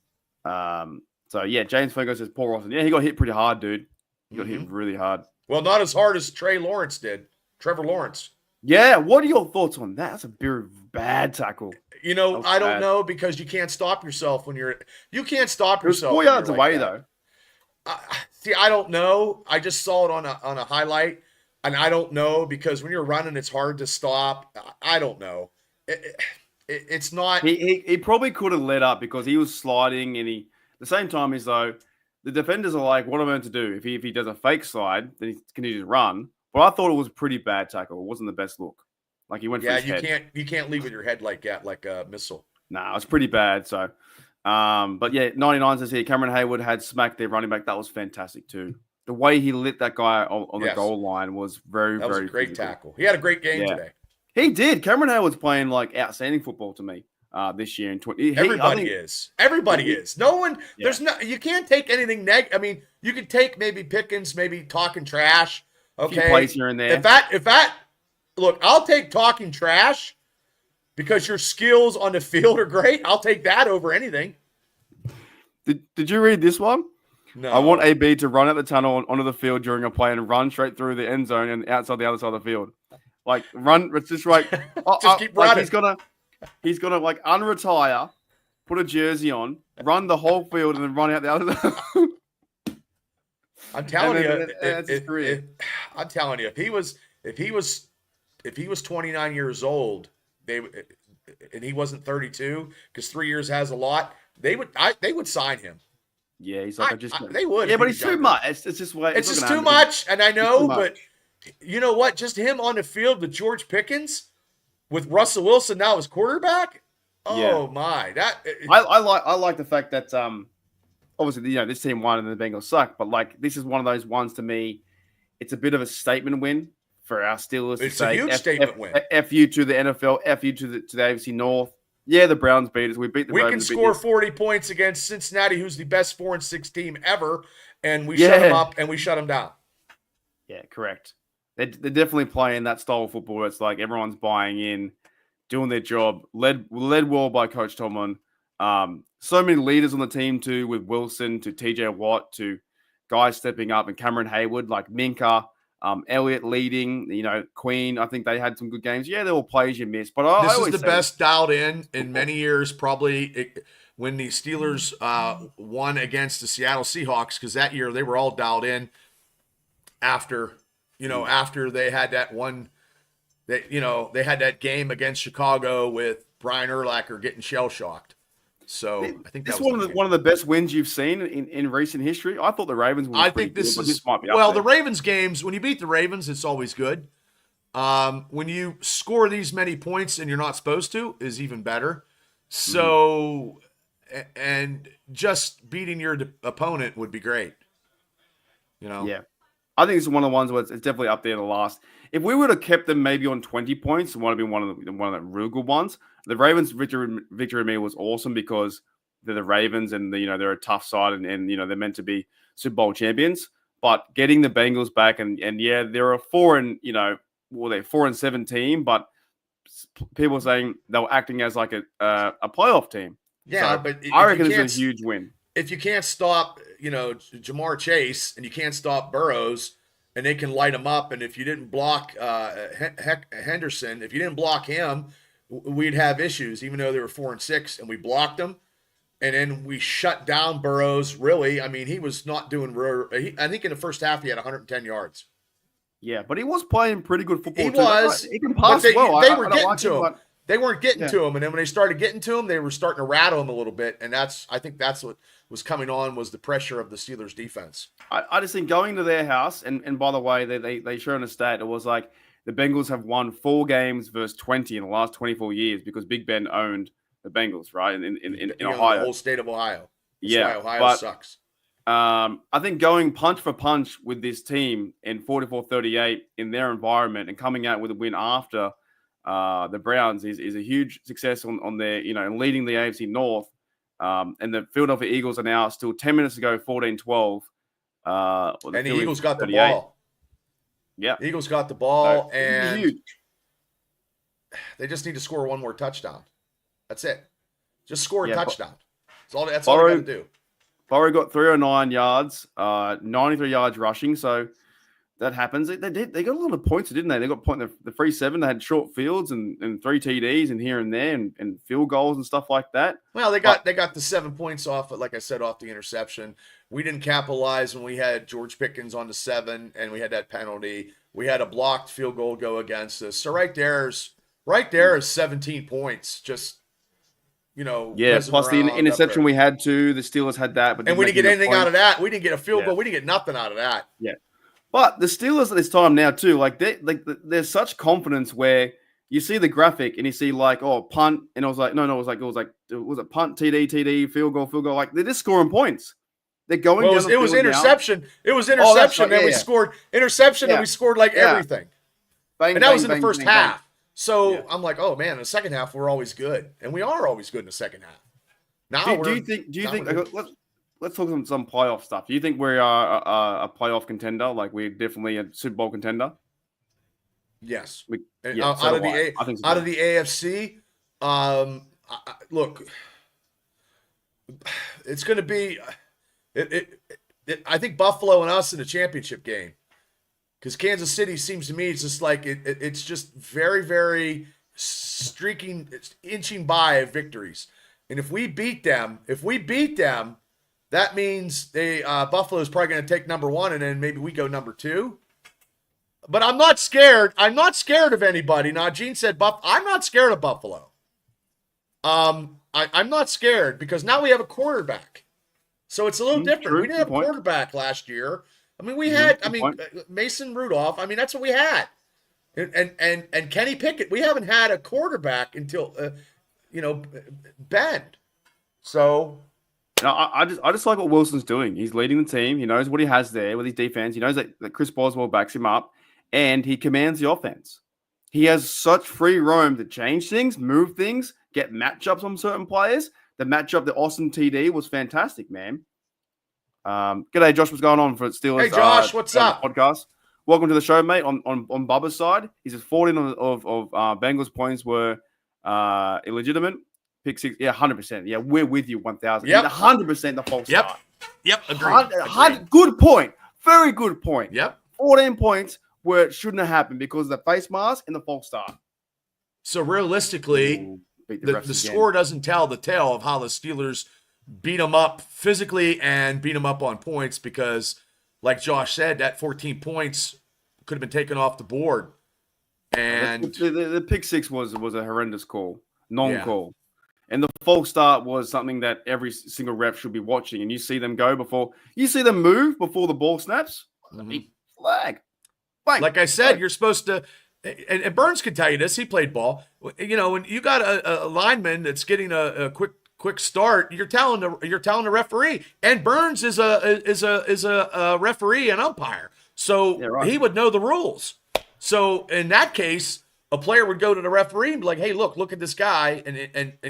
So yeah, James Franco says Paul Ross. Yeah, he got hit pretty hard, dude. He got hit really hard. Well, not as hard as Trevor Lawrence. Yeah, what are your thoughts on that? That's a very bad tackle. You know, I don't know, because you can't stop yourself when you can't stop yourself. It was 4 yards away though. See, I don't know. I just saw it on a highlight, and I don't know, because when you're running, it's hard to stop. I don't know. It's not. He probably could have let up because he was sliding, and at the same time is though the defenders are like, what am I meant to do? If he does a fake slide, then he can just run. But I thought it was a pretty bad tackle. It wasn't the best look. Like he went for his head. You can't leave with your head like that, like a missile. Nah, it was pretty bad. So, but yeah, 99 says here, Cameron Hayward had smacked their running back. That was fantastic too. The way he lit that guy on the goal line was very a great physical. tackle. He had a great game today. He did. Cameron Hayward's playing like outstanding football to me this year. Everybody is. No one. There's no. You can't take anything negative. I mean, you could take maybe Pickens, maybe talking trash. Okay, a few plays here and there. If that, look, I'll take talking trash because your skills on the field are great. I'll take that over anything. Did you read this one? No. I want AB to run out the tunnel onto the field during a play and run straight through the end zone and outside the other side of the field. Like run, it's just like just keep running. He's gonna like unretire, put a jersey on, run the whole field, and then run out the other side. I'm telling you, I'm telling you, if he was 29 years old, and he wasn't 32, because 3 years has a lot, they would sign him. Yeah, he's like, they would. Yeah, but he's too much. It's just it's just too much, and I know, but you know what? Just him on the field with George Pickens, with Russell Wilson now as quarterback. Oh my! I like the fact that obviously this team won and the Bengals suck, but like this is one of those ones to me. It's a bit of a statement win for our Steelers. It's a huge statement win. F you to the NFL. F you to the AFC North. Yeah, the Browns beat us. We beat the Ravens. We can score 40 points against Cincinnati, who's the best 4-6 team ever, and we shut them up and we shut them down. Yeah, correct. They're definitely playing that style of football. It's like everyone's buying in, doing their job. Led well by Coach Tomlin. So many leaders on the team too, with Wilson to TJ Watt to guys stepping up, and Cameron Hayward, like Minka, Elliott leading. Queen. I think they had some good games. Yeah, there were plays you missed, but this is the best dialed in many years. Probably when the Steelers won against the Seattle Seahawks, because that year they were all dialed in. After they had that one, they had that game against Chicago with Brian Urlacher getting shell shocked. So I think that's one of the best wins you've seen in recent history. I thought the Ravens were. I think this might be the Ravens games. When you beat the Ravens, it's always good. When you score these many points and you're not supposed to, is even better. So, and just beating your opponent would be great. Yeah. I think it's one of the ones where it's definitely up there the last. If we would have kept them maybe on 20 points, it would have been one of the real good ones. The Ravens victory to me was awesome because they're the Ravens and they're a tough side and they're meant to be Super Bowl champions. But getting the Bengals back and yeah, they're a 4-7 team, but people are saying they were acting as like a playoff team. Yeah, so but I reckon it's a huge win. If you can't stop, Jamar Chase and you can't stop Burrows and they can light him up, and if you didn't block Henderson, if you didn't block him, we'd have issues, even though they were 4-6 and we blocked them. And then we shut down Burrows. Really, I mean, he was not doing. I think in the first half he had 110 yards. Yeah, but he was playing pretty good football. He was. He can pass well. They were getting to him. They weren't getting to him, and then when they started getting to him, they were starting to rattle him a little bit. And I think that's what was coming on, was the pressure of the Steelers' defense. I just think going to their house, and by the way, they showed a stat. It was like the Bengals have won 4 games versus 20 in the last 24 years because Big Ben owned the Bengals, right? In Ohio. The whole state of Ohio. That's why Ohio sucks. I think going punch for punch with this team in 44-38 in their environment and coming out with a win after the Browns is a huge success on their, leading the AFC North. And the Philadelphia Eagles are now still 10 minutes to go, 14-12. And the Eagles got the ball. Yeah. Eagles got the ball, So, and huge. they just need to score one more touchdown. That's it. Just score a Yeah, touchdown. That's all they got to do. Burrow got 309 yards, 93 yards rushing. So that happens. They got a lot of points, didn't they? They got point the 3-7. They had short fields and 3 TDs and here and there and field goals and stuff like that. Well, they got the 7 points off, like I said, off the interception. We didn't capitalize when we had George Pickens on the 7 and we had that penalty. We had a blocked field goal go against us. So right there is 17 points. Just plus the interception we had too. The Steelers had that, but we didn't get anything out of that. We didn't get a field goal. We didn't get nothing out of that. Yeah. But the Steelers at this time now too, there's such confidence where you see the graphic and you see punt, and it was like it was a punt, TD, field goal, like they're just scoring points. They're going. Well, it was interception. Now. It was interception. Right. We scored interception, and we scored everything. And that was in the first half. So I'm like, oh man, in the second half we're always good, and we are always good in the second half. Now, do you think? Let's talk some playoff stuff. Do you think we are a playoff contender? Like we're definitely a Super Bowl contender? Yes. Out of the AFC, look, it's going to be. I think Buffalo and us in the championship game, because Kansas City seems to me it's just like it's just very, very streaking, it's inching by victories, and if we beat them, that means Buffalo is probably going to take number 1, and then maybe we go number 2. But I'm not scared. I'm not scared of anybody. Now, Gene said I'm not scared of Buffalo. I'm not scared because now we have a quarterback. So it's a little different. True, we didn't have a quarterback last year. I mean, we had. Mason Rudolph. I mean, that's what we had. And Kenny Pickett. We haven't had a quarterback until Ben. So. No, I just like what Wilson's doing. He's leading the team. He knows what he has there with his defense. He knows that Chris Boswell backs him up, and he commands the offense. He has such free roam to change things, move things, get matchups on certain players. The matchup, the Austin TD was fantastic, man. G'day, Josh. What's going on for Steelers? Hey, Josh. What's up? Podcast. Welcome to the show, mate. On Bubba's side, he says 14 of Bengals points were illegitimate. Pick 6, 100%. Yeah, we're with you, 1,000. Yep. 100% the false start. Yep, agreed. Good point. Very good point. Yep. 14 points where it shouldn't have happened because of the face mask and the false start. So realistically, the score doesn't tell the tale of how the Steelers beat them up physically and beat them up on points because, like Josh said, that 14 points could have been taken off the board. And the pick 6 was a horrendous call, non-call. And the false start was something that every single ref should be watching. And you see them move before the ball snaps. Flag. Bang. Like I said, you're supposed to, and Burns can tell you this. He played ball. When you got a lineman that's getting a quick start, you're telling the referee. And Burns is a referee and umpire, so he would know the rules. So in that case, a player would go to the referee and be like, hey, look at this guy, and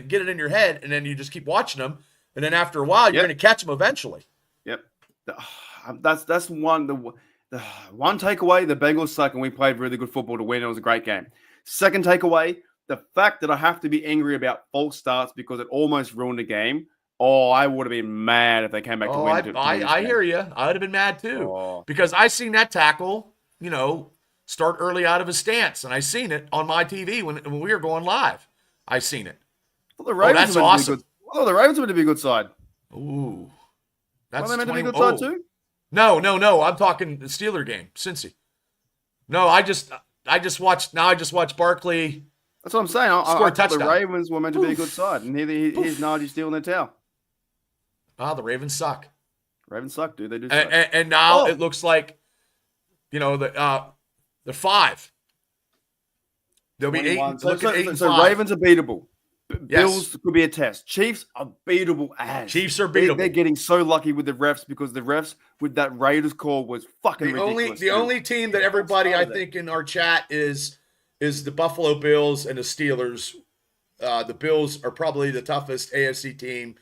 get it in your head, and then you just keep watching him, and then after a while, you're going to catch him eventually. Yep. That's one. The one takeaway, the Bengals suck, and we played really good football to win. It was a great game. Second takeaway, the fact that I have to be angry about false starts because it almost ruined the game. Oh, I would have been mad if they came back to win. I hear you. I would have been mad too because I seen that tackle, start early out of his stance, and I seen it on my TV when we were going live. I seen it. Well, the Ravens that's awesome. The Ravens would be a good side. Ooh, that's meant to be a good side too. No. I'm talking the Steeler game, Cincy. No, I just watched. Now I just watched Barkley. That's what I'm saying. I thought the Ravens were meant to be a good side, and here's Najee stealing their towel. The Ravens suck. Ravens suck, dude. They do. And now it looks like, they're 5. They'll be 8. So Ravens are beatable. Bills could be a test. Chiefs are beatable as. Chiefs are beatable. They're getting so lucky with the refs because the refs with that Raiders call was fucking ridiculous. The only team that everybody I think in our chat is the Buffalo Bills and the Steelers. The Bills are probably the toughest AFC team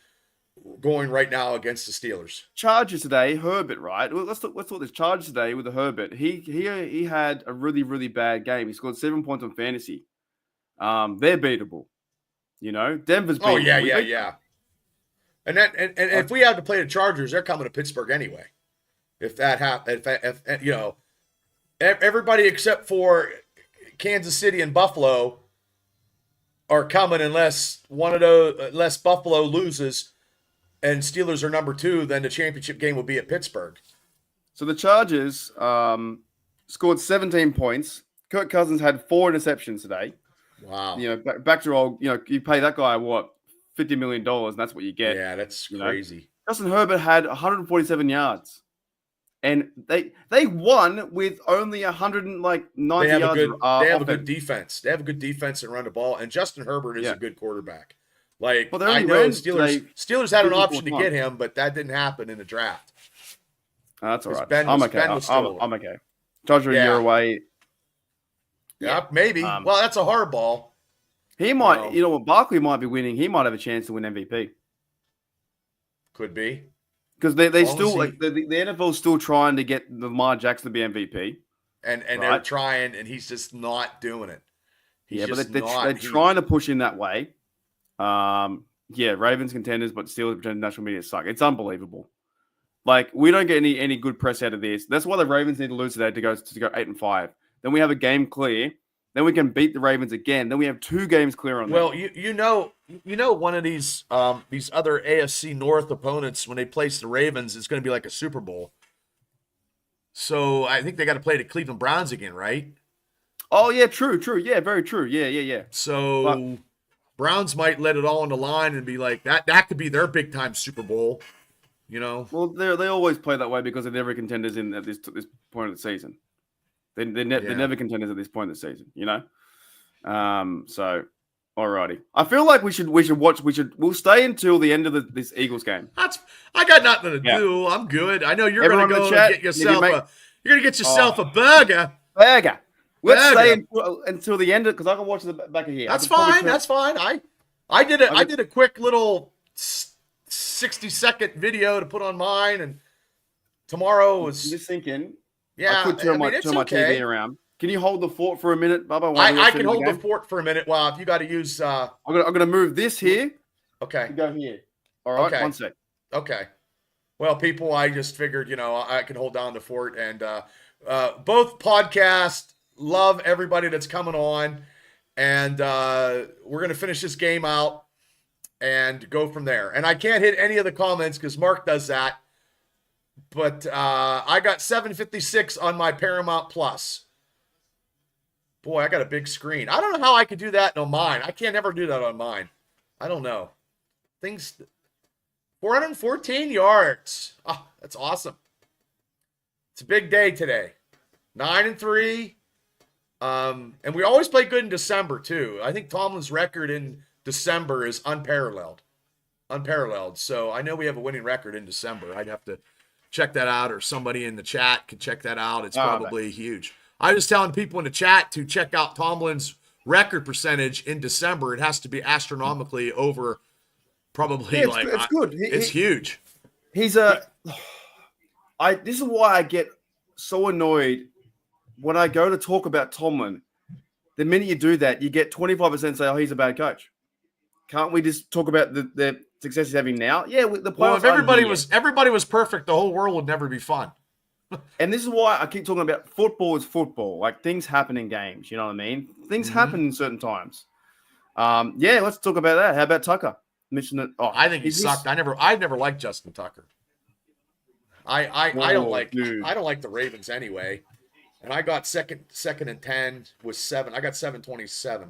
going right now against the Steelers. Chargers today, Herbert, right? Well, let's talk this Chargers today with the Herbert. He had a really, really bad game. He scored 7 points on fantasy. They're beatable. Denver's beatable. Oh, yeah. And if we have to play the Chargers, they're coming to Pittsburgh anyway. If that happens, if everybody except for Kansas City and Buffalo are coming unless Buffalo loses and Steelers are number 2, then the championship game will be at Pittsburgh. So the Chargers scored 17 points. Kirk Cousins had 4 interceptions today. Wow. Back to old, you pay that guy what, $50 million, and that's what you get. Yeah, that's crazy. Justin Herbert had 147 yards. And they won with only 190 yards. They have a good defense. They have a good defense and run the ball. And Justin Herbert is a good quarterback. I know Steelers had an option to get him, but that didn't happen in the draft. That's all right. I'm okay. Chargers are a year away. Yeah, maybe. Well, that's a hard ball. He might, Barkley might be winning. He might have a chance to win MVP. Could be. Because they still, the NFL is still trying to get Lamar Jackson to be MVP. And they're trying, and he's just not doing it. But they're trying to push in that way. Ravens contenders, but Steelers pretend national media suck. It's unbelievable. We don't get any good press out of this. That's why the Ravens need to lose today to go 8-5. Then we have a game clear. Then we can beat the Ravens again. Then we have 2 games clear on them. Well, one of these other AFC North opponents, when they place the Ravens, is going to be like a Super Bowl. So I think they got to play the Cleveland Browns again, right? Oh yeah, true. Yeah, very true. Yeah. So Browns might let it all on the line and be like that could be their big time Super Bowl. Well, they always play that way because they're never contenders at this point of the season. They're never contenders at this point of the season, So, alrighty. I feel like we'll stay until the end of this Eagles game. I got nothing to do. I'm good. I know you're going to go and get yourself a burger. Let's stay until the end because I can watch the back of here. That's fine. I did a quick little 60-second video to put on mine, and tomorrow was just thinking. Yeah, I could turn my TV around. Can you hold the fort for a minute, Bubba? I can hold the fort for a minute. Well, if you got to use, I'm gonna move this here. Okay. Go here. All right. Okay. 1 sec. Okay. Well, people, I just figured, I can hold down the fort, and both podcasts love everybody that's coming on, and we're gonna finish this game out and go from there. And I can't hit any of the comments because Mark does that. But I got 756 on my Paramount Plus. Boy, I got a big screen. I don't know how I could do that on mine. I can't ever do that on mine. I don't know. 414 yards. Oh, that's awesome. It's a big day today. 9-3. And we always play good in December, too. I think Tomlin's record in December is unparalleled. So I know we have a winning record in December. I'd have to check that out, or somebody in the chat could check that out. It's probably huge. I was telling people in the chat to check out Tomlin's record percentage in December. It has to be astronomically over, probably it's good. It's huge. This is why I get so annoyed when I go to talk about Tomlin. The minute you do that, you get 25% say, "Oh, he's a bad coach." Can't we just talk about the success he's having now? Yeah, if everybody was perfect, the whole world would never be fun. And this is why I keep talking about football is football. Things happen in games. You know what I mean? Things happen in certain times. Let's talk about that. How about Tucker? Mention it. Oh, I think he sucked. I've never liked Justin Tucker. I don't like the Ravens anyway. And I got second and 10 with 7. I got 727.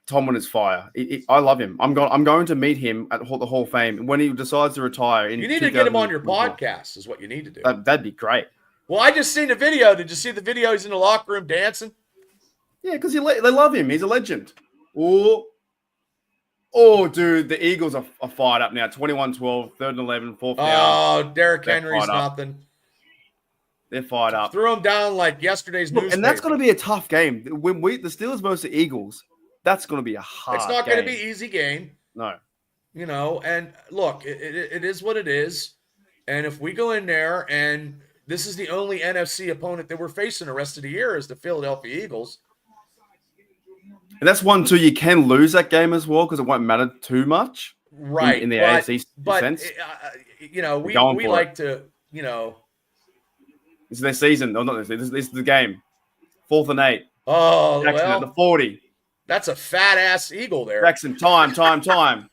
Tomlin is fire. I love him. I'm going to meet him at the Hall of Fame when he decides to retire. You need to get him on your podcast. Is what you need to do. That'd be great. Well, I just seen the video. Did you see the video? He's in the locker room dancing. Yeah, because they love him. He's a legend. Oh, dude, the Eagles are fired up now. 21-12, 3rd and 11, 4th down. Oh, Derrick Henry's nothing. They're fired up. Threw them down like yesterday's newspaper. And that's going to be a tough game. When the Steelers versus the Eagles, that's going to be a hard game. It's not going to be an easy game. No. And look, it is what it is. And if we go in there and this is the only NFC opponent that we're facing the rest of the year is the Philadelphia Eagles. And that's 1-2. You can lose that game as well because it won't matter too much, right? In the AFC sense. We like to, This is their season. No, not this is the game. 4th and 8. Oh, Jackson at the 40. That's a fat ass Eagle there. Jackson, time.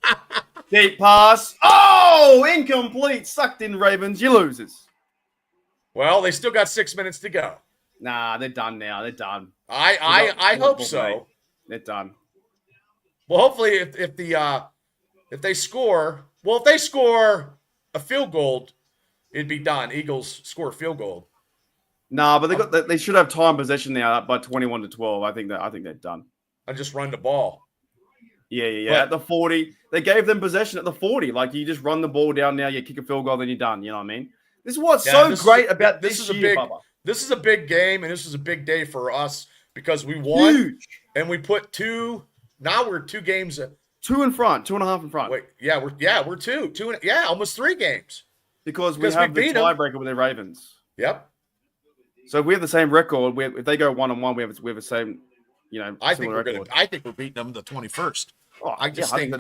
Deep pass. Oh, incomplete. Sucked in, Ravens. You losers. Well, they still got 6 minutes to go. Nah, they're done now. They're done. I hope so. They're done. Well, hopefully, if they score a field goal, it'd be done. Eagles score a field goal. Nah, but they should have time possession now by 21-12. I think they're done. And just run the ball. Yeah. But at the 40, they gave them possession at the 40. Like you just run the ball down now, you kick a field goal, then you're done. You know what I mean? This is what's great about this year, Bubba. This is a big game, and this is a big day for us because we won. Huge. And we put two. Now we're 2 games. 2 in front, 2.5 in front. Wait, we're two, almost 3 games. Because we have the tiebreaker with the Ravens. Yep. So if we have the same record, if they go 1-1, we have the same. I think we're beating them the 21st. Oh, I just think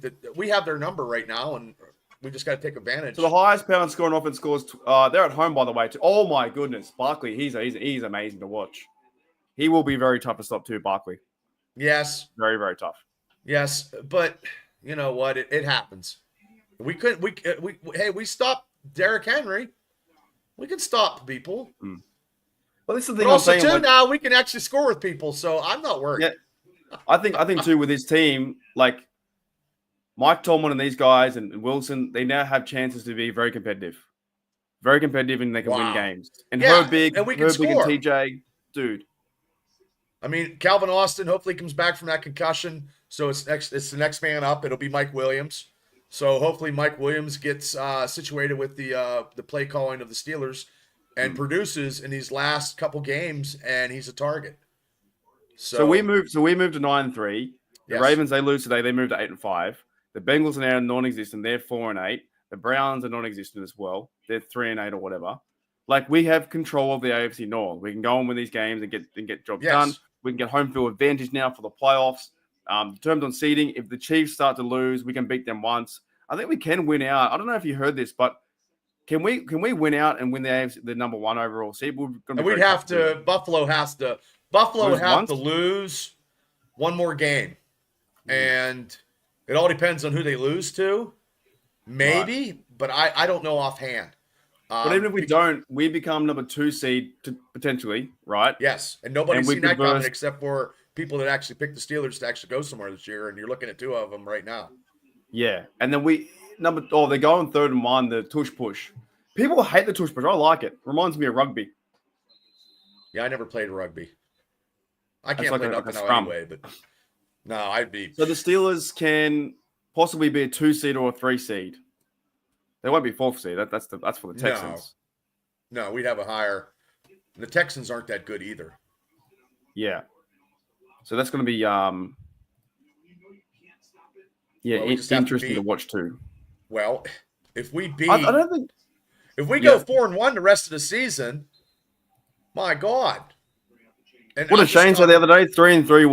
that we have their number right now, and we just got to take advantage. So the highest pound scoring offense scores. They're at home, by the way. Oh my goodness, Barkley. He's amazing to watch. He will be very tough to stop too, Barkley. Yes. Very, very tough. Yes, but you know what? It happens. We stopped Derrick Henry. We can stop people. Mm. Well, this is the thing. But also, I'm saying, now we can actually score with people, so I'm not worried. Yeah, I think too with this team, like Mike Tomlin and these guys and Wilson, they now have chances to be very competitive, and they can win games. And Herbig and TJ, dude. I mean, Calvin Austin hopefully comes back from that concussion, so it's the next man up. It'll be Mike Williams. So hopefully Mike Williams gets situated with the play calling of the Steelers and produces in these last couple games, and he's a target. So we moved to 9-3. The Ravens, they lose today. They moved to 8-5. The Bengals are now non-existent. They're 4-8. The Browns are non-existent as well. They're 3-8 or whatever. Like we have control of the AFC North. We can go on with these games and get jobs done. We can get home field advantage now for the playoffs. In terms on seeding, if the Chiefs start to lose, we can beat them once. I think we can win out. I don't know if you heard this, but can we win out and win the AFC, the number 1 overall seed? We'd have to. Buffalo would have to lose one more game, and it all depends on who they lose to. Maybe, but I don't know offhand. But even if we don't, we become number 2 seed potentially, right? Yes, and nobody's seen that coming except for people that actually picked the Steelers to actually go somewhere this year, and you're looking at 2 of them right now. Yeah, and then they're going 3rd and 1, the tush push. People hate the tush push. I like it. Reminds me of rugby. Yeah, I never played rugby. I can't play nothing now anyway, but no, I'd be. So the Steelers can possibly be a 2 seed or a 3 seed. They won't be 4th seed. That's for the Texans. No, we'd have a higher. The Texans aren't that good either. Yeah. So that's going to be interesting to watch too. Well, if we beat, I don't think if we go 4-1 the rest of the season, my God. And what did Shane say the other day? 3-3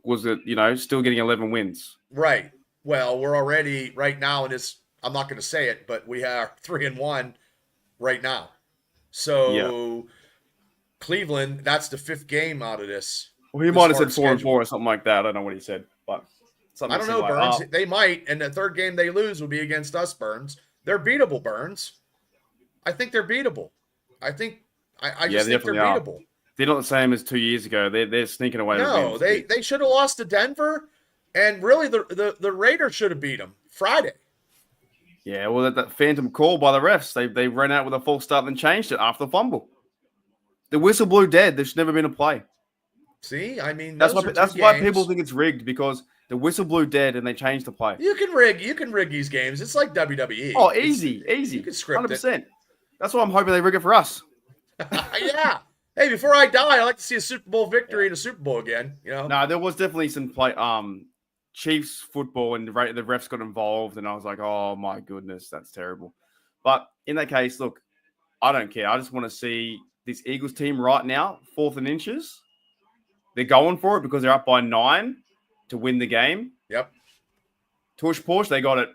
was it? Still getting 11 wins. Right. Well, we're already right now in this. I'm not going to say it, but we are 3-1 right now. So Cleveland, that's the 5th game out of this. Well, he might have said 4-4 or something like that. I don't know what he said, but I don't know, Burns. They might, and the 3rd game they lose will be against us, Burns. They're beatable, Burns. I think they're beatable. I just think they're beatable. They're not the same as 2 years ago. They're sneaking away. No, they should have lost to Denver, and really the Raiders should have beat them Friday. Yeah, well, that phantom call by the refs, they ran out with a false start and changed it after the fumble. The whistle blew dead. There should never been a play. See, I mean, that's why people think it's rigged, because the whistle blew dead and they changed the play. You can rig these games. It's like WWE. Oh, easy. You can script 100%. That's why I'm hoping they rig it for us. Yeah. Hey, before I die, I'd like to see a Super Bowl victory in a Super Bowl again. No, there was definitely some play Chiefs football and the refs got involved, and I was like, oh my goodness, that's terrible. But in that case, look, I don't care. I just want to see this Eagles team right now, 4th and inches. They're going for it because they're up by 9 to win the game. Yep. Tush push, they got it.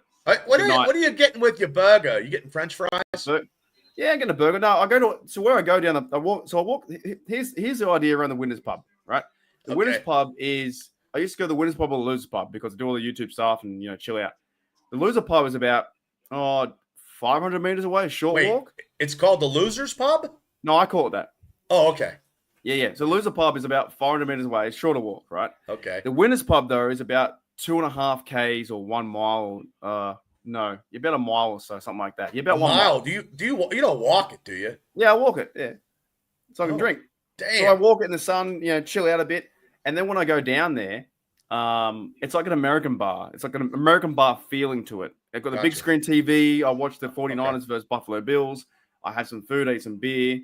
What are you getting with your burger? You getting French fries? Yeah, I'm getting a burger. No, I go to where I go down. I walk. Here's the idea around the Winners Pub, right? The Winners Pub is. I used to go to the Winners Pub or the Losers Pub because I do all the YouTube stuff and chill out. The Loser Pub is about 500 meters away, short walk. It's called the Losers Pub? No, I call it that. Oh, okay. Yeah. So the Loser Pub is about 500 meters away, shorter walk, right? Okay. The Winners Pub though is about 2.5 k's or 1 mile. No, you're about a mile or so, something like that. You're about 1 mile. Do you don't walk it, do you? Yeah, I walk it. Yeah, so I can drink. Damn. So I walk it in the sun, chill out a bit, and then when I go down there, it's like an American bar. It's like an American bar feeling to it. They've got the big screen TV. I watch the 49ers versus Buffalo Bills. I have some food, eat some beer,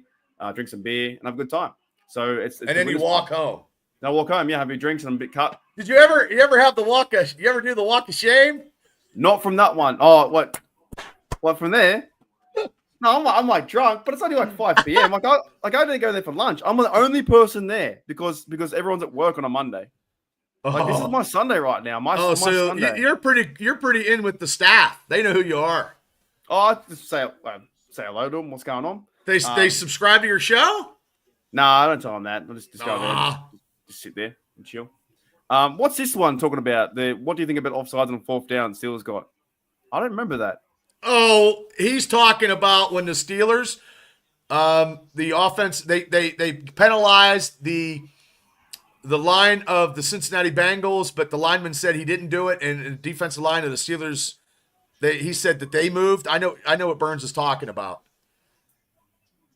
drink some beer, and have a good time. So it's and then you walk home. I walk home. Yeah, have a drink and I'm a bit cut. Did you ever have the walk? You ever do the walk of shame? Not from that one. Oh, what? What from there? No, I'm like drunk, but it's only like 5 p.m. I didn't go there for lunch. I'm the only person there because everyone's at work on a Monday. Like this is my Sunday right now. My Sunday. You're pretty in with the staff. They know who you are. Oh, I just say hello to them. What's going on? They subscribe to your show? Nah, I don't tell them that. I'll just go there, just sit there and chill. What's this one talking about? What do you think about offsides on 4th down? Steelers got. I don't remember that. Oh, he's talking about when the Steelers, the offense, they penalized the line of the Cincinnati Bengals, but the lineman said he didn't do it, and the defensive line of the Steelers, he said that they moved. I know what Burns is talking about.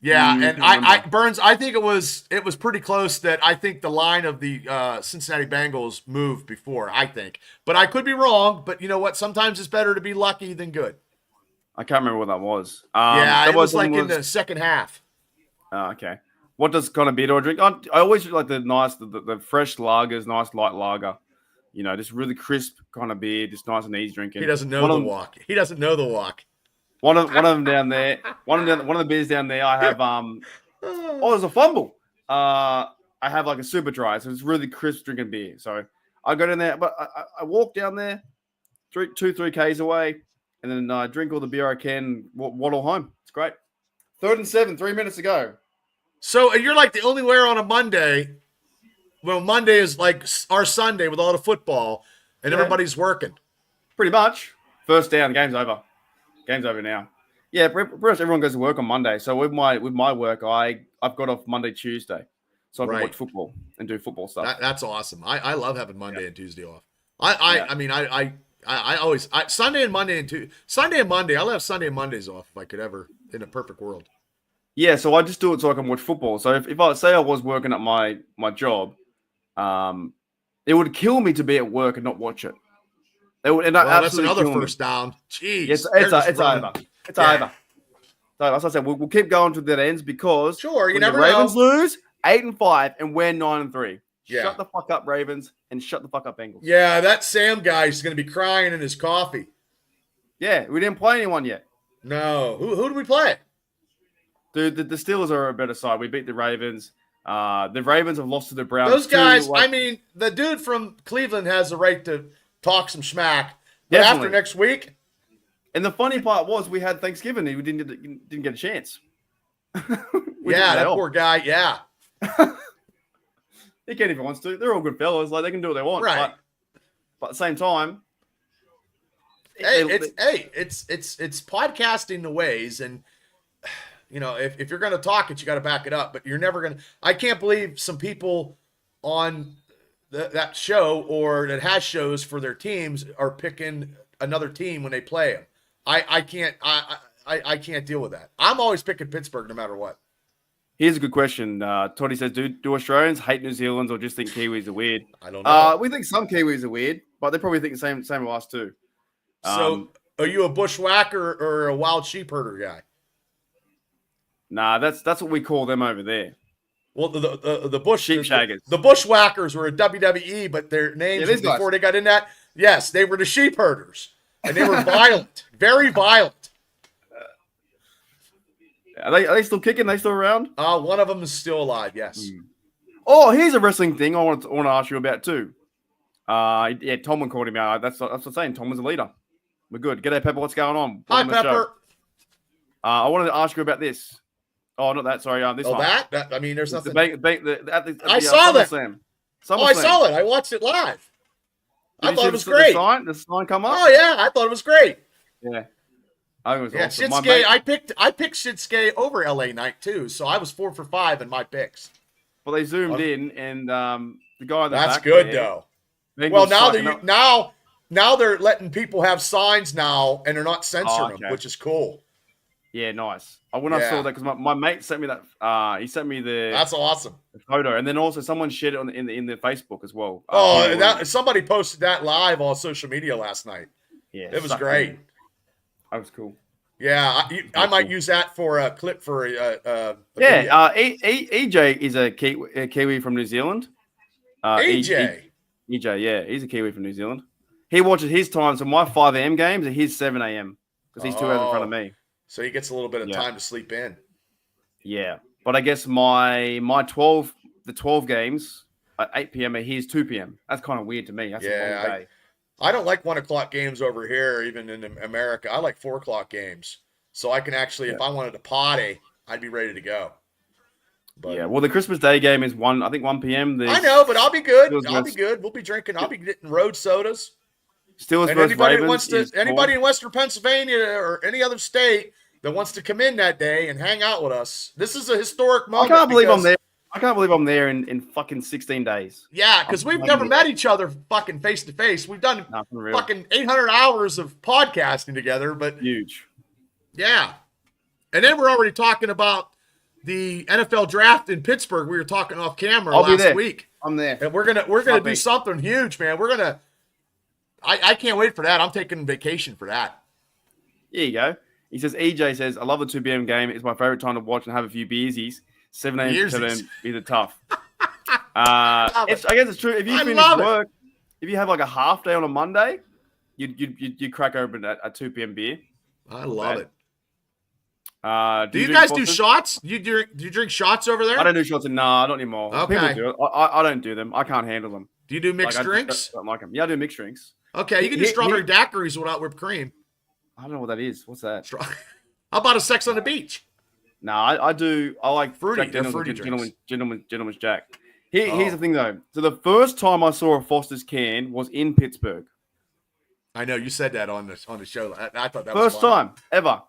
Yeah, and Burns, I think it was pretty close that I think the line of the Cincinnati Bengals moved before, I think. But I could be wrong, but you know what? Sometimes it's better to be lucky than good. I can't remember what that was. It was like in the second half. Oh, okay. What does kind of beer do I drink? I always like the fresh lagers, nice light lager. Just really crisp kind of beer, just nice and easy drinking. He doesn't know the walk. He doesn't know the walk. One of them down there. One of the beers down there. I have there's a fumble. I have like a super dry, so it's really crisp drinking beer. So I go down there, but I walk down there, 3 k's away, and then I drink all the beer I can, waddle home. It's great. 3rd and 7, 3 minutes to go. So you're like the only wear on a Monday. Well, Monday is like our Sunday with all the football, and everybody's working. Pretty much. 1st down, game's over. Game's over now. Yeah, pretty much everyone goes to work on Monday. So with my work, I've got off Monday, Tuesday, so I can watch football and do football stuff. That's awesome. I love having Monday and Tuesday off. I always Sunday and Monday Sunday and Monday. I'll have Sunday and Mondays off if I could ever in a perfect world. Yeah, so I just do it so I can watch football. So if I say I was working at my job, it would kill me to be at work and not watch it. That's another first down. Jeez, it's over. It's over. So as I said, we'll keep going to that ends because you never the Ravens lose 8-5 and we're 9-3. Yeah. Shut the fuck up, Ravens, and shut the fuck up, Bengals. Yeah, that Sam guy is going to be crying in his coffee. Yeah, we didn't play anyone yet. No, who did we play? Dude, the Steelers are a better side. We beat the Ravens. The Ravens have lost to the Browns. Those guys, the dude from Cleveland has the right to talk some schmack. But Definitely. After next week. And the funny part was we had Thanksgiving and we didn't get a chance. That poor guy. Yeah. He can if he wants to. They're all good fellas. Like they can do what they want. Right. But at the same time, it's podcasting the ways, and if you're going to talk it, you got to back it up. But you're never going to. I can't believe some people on that show or that has shows for their teams are picking another team when they play them. I can't deal with that. I'm always picking Pittsburgh no matter what. Here's a good question. Toddy says, do Australians hate New Zealanders or just think Kiwis are weird? I don't know. We think some Kiwis are weird, but they probably think the same of us too. So are you a bushwhacker or a wild sheep herder guy? Nah, that's what we call them over there. Well, the bush sheep shaggers. The bushwhackers were a WWE, but their names before they got in that. Yes, they were the sheep herders, and they were violent, very violent. Are they still kicking? Are they still around? One of them is still alive. Yes. Oh, here's a wrestling thing I want to ask you about too. Yeah, Tomlin called him out. That's what I'm saying. Tomlin's a leader. We're good. G'day, Pepper. What's going on? Hi, Welcome to the show. Pepper. I wanted to ask you about this. Oh, not that. Sorry. This one. That? I mean, there's nothing. I saw that. I saw it. I watched it live. I thought it was great. The sign come up? Oh yeah, I thought it was great. Yeah. I think it was awesome. Shinsuke, I picked Shinsuke over LA Knight too, so I was 4 for 5 in my picks. Well, they zoomed in, and the guy in the That's back good there, though. Well, now they're letting people have signs now, and they're not censoring them, which is cool. Yeah, nice. When I saw that, because my mate sent me that. He sent me That's awesome. the photo, and then also someone shared it in the Facebook as well. Somebody posted that live on social media last night. Yeah, it was great. That was cool. Yeah, I might use that for a clip for a yeah. EJ is a Kiwi from New Zealand. EJ, yeah, he's a Kiwi from New Zealand. He watches his time, so my 5 a.m. games are his 7 a.m. because he's 2 hours in front of me. So he gets a little bit of time to sleep in. Yeah, but I guess my 12 games at 8 p.m. are his 2 p.m. That's kind of weird to me. That's a long day. I don't like 1 o'clock games over here, even in America. I like 4 o'clock games. So I can actually, if I wanted to potty, I'd be ready to go. But, yeah, well, the Christmas Day game is 1 p.m. I know, but I'll be good. I'll be good. We'll be drinking. I'll be getting road sodas. Steelers versus Ravens. Anybody in Western Pennsylvania or any other state that wants to come in that day and hang out with us. This is a historic moment. I can't believe I'm there. I can't believe I'm there in fucking 16 days. Yeah, because we've never met each other fucking face to face. We've done fucking 800 hours of podcasting together, but huge. Yeah. And then we're already talking about the NFL draft in Pittsburgh. We were talking off camera last week. I'm there. And we're gonna do something huge, man. I can't wait for that. I'm taking vacation for that. There you go. He says, EJ says, I love the 2 p.m. game. It's my favorite time to watch and have a few beersies. 7 a.m. to them is tough. I guess it's true. If you finish work, if you have like a half day on a Monday, you crack open a 2 p.m. beer. I love it. Do you guys do shots? Do you drink shots over there? I don't do shots. Nah, not anymore. Okay. People do it. I don't do them. I can't handle them. Do you do mixed drinks? I don't like them. Yeah, I do mixed drinks. Okay, you can do strawberry daiquiris without whipped cream. I don't know what that is. What's that? How about a Sex on the Beach? No, I do. I like fruity. Gentleman's Jack. Here's the thing, though. So the first time I saw a Foster's can was in Pittsburgh. I know you said that on the show. I thought that was first time ever.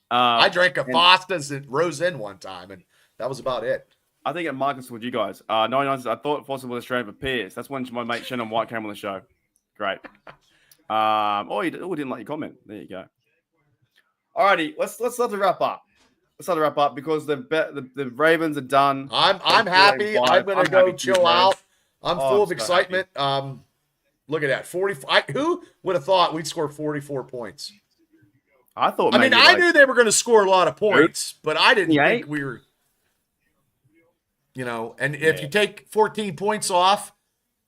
I drank a Foster's at Rose Inn one time, and that was about it. I think at Marcus with you guys. 99 says, I thought Foster was Australian for Pierce. That's when my mate Shannon White came on the show. Great. You didn't like your comment. There you go. Alrighty, let's start to wrap up. Let's start to wrap up because the Ravens are done. I'm happy. I'm gonna go chill out. I'm full of excitement. Look at that, 45. Who would have thought we'd score 44 points? I thought. I knew they were going to score a lot of points, but I didn't think we were. And if you take 14 points off,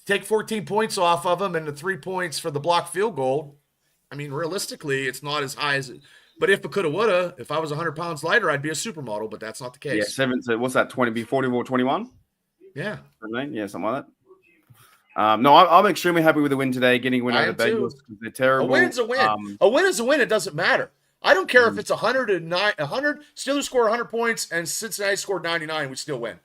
of them, and the 3 points for the blocked field goal. I mean, realistically, it's not as high as it. But if it coulda, woulda, if I was 100 pounds lighter, I'd be a supermodel. But that's not the case. Yeah, 7. So what's that? 20 be 44, 21. Yeah. Yeah, something like that. No, I'm extremely happy with the win today. Getting a win over the Bengals. They're terrible. A win's a win. A win is a win. It doesn't matter. I don't care if it's 100. Steelers score 100 points and Cincinnati scored 99. We still win.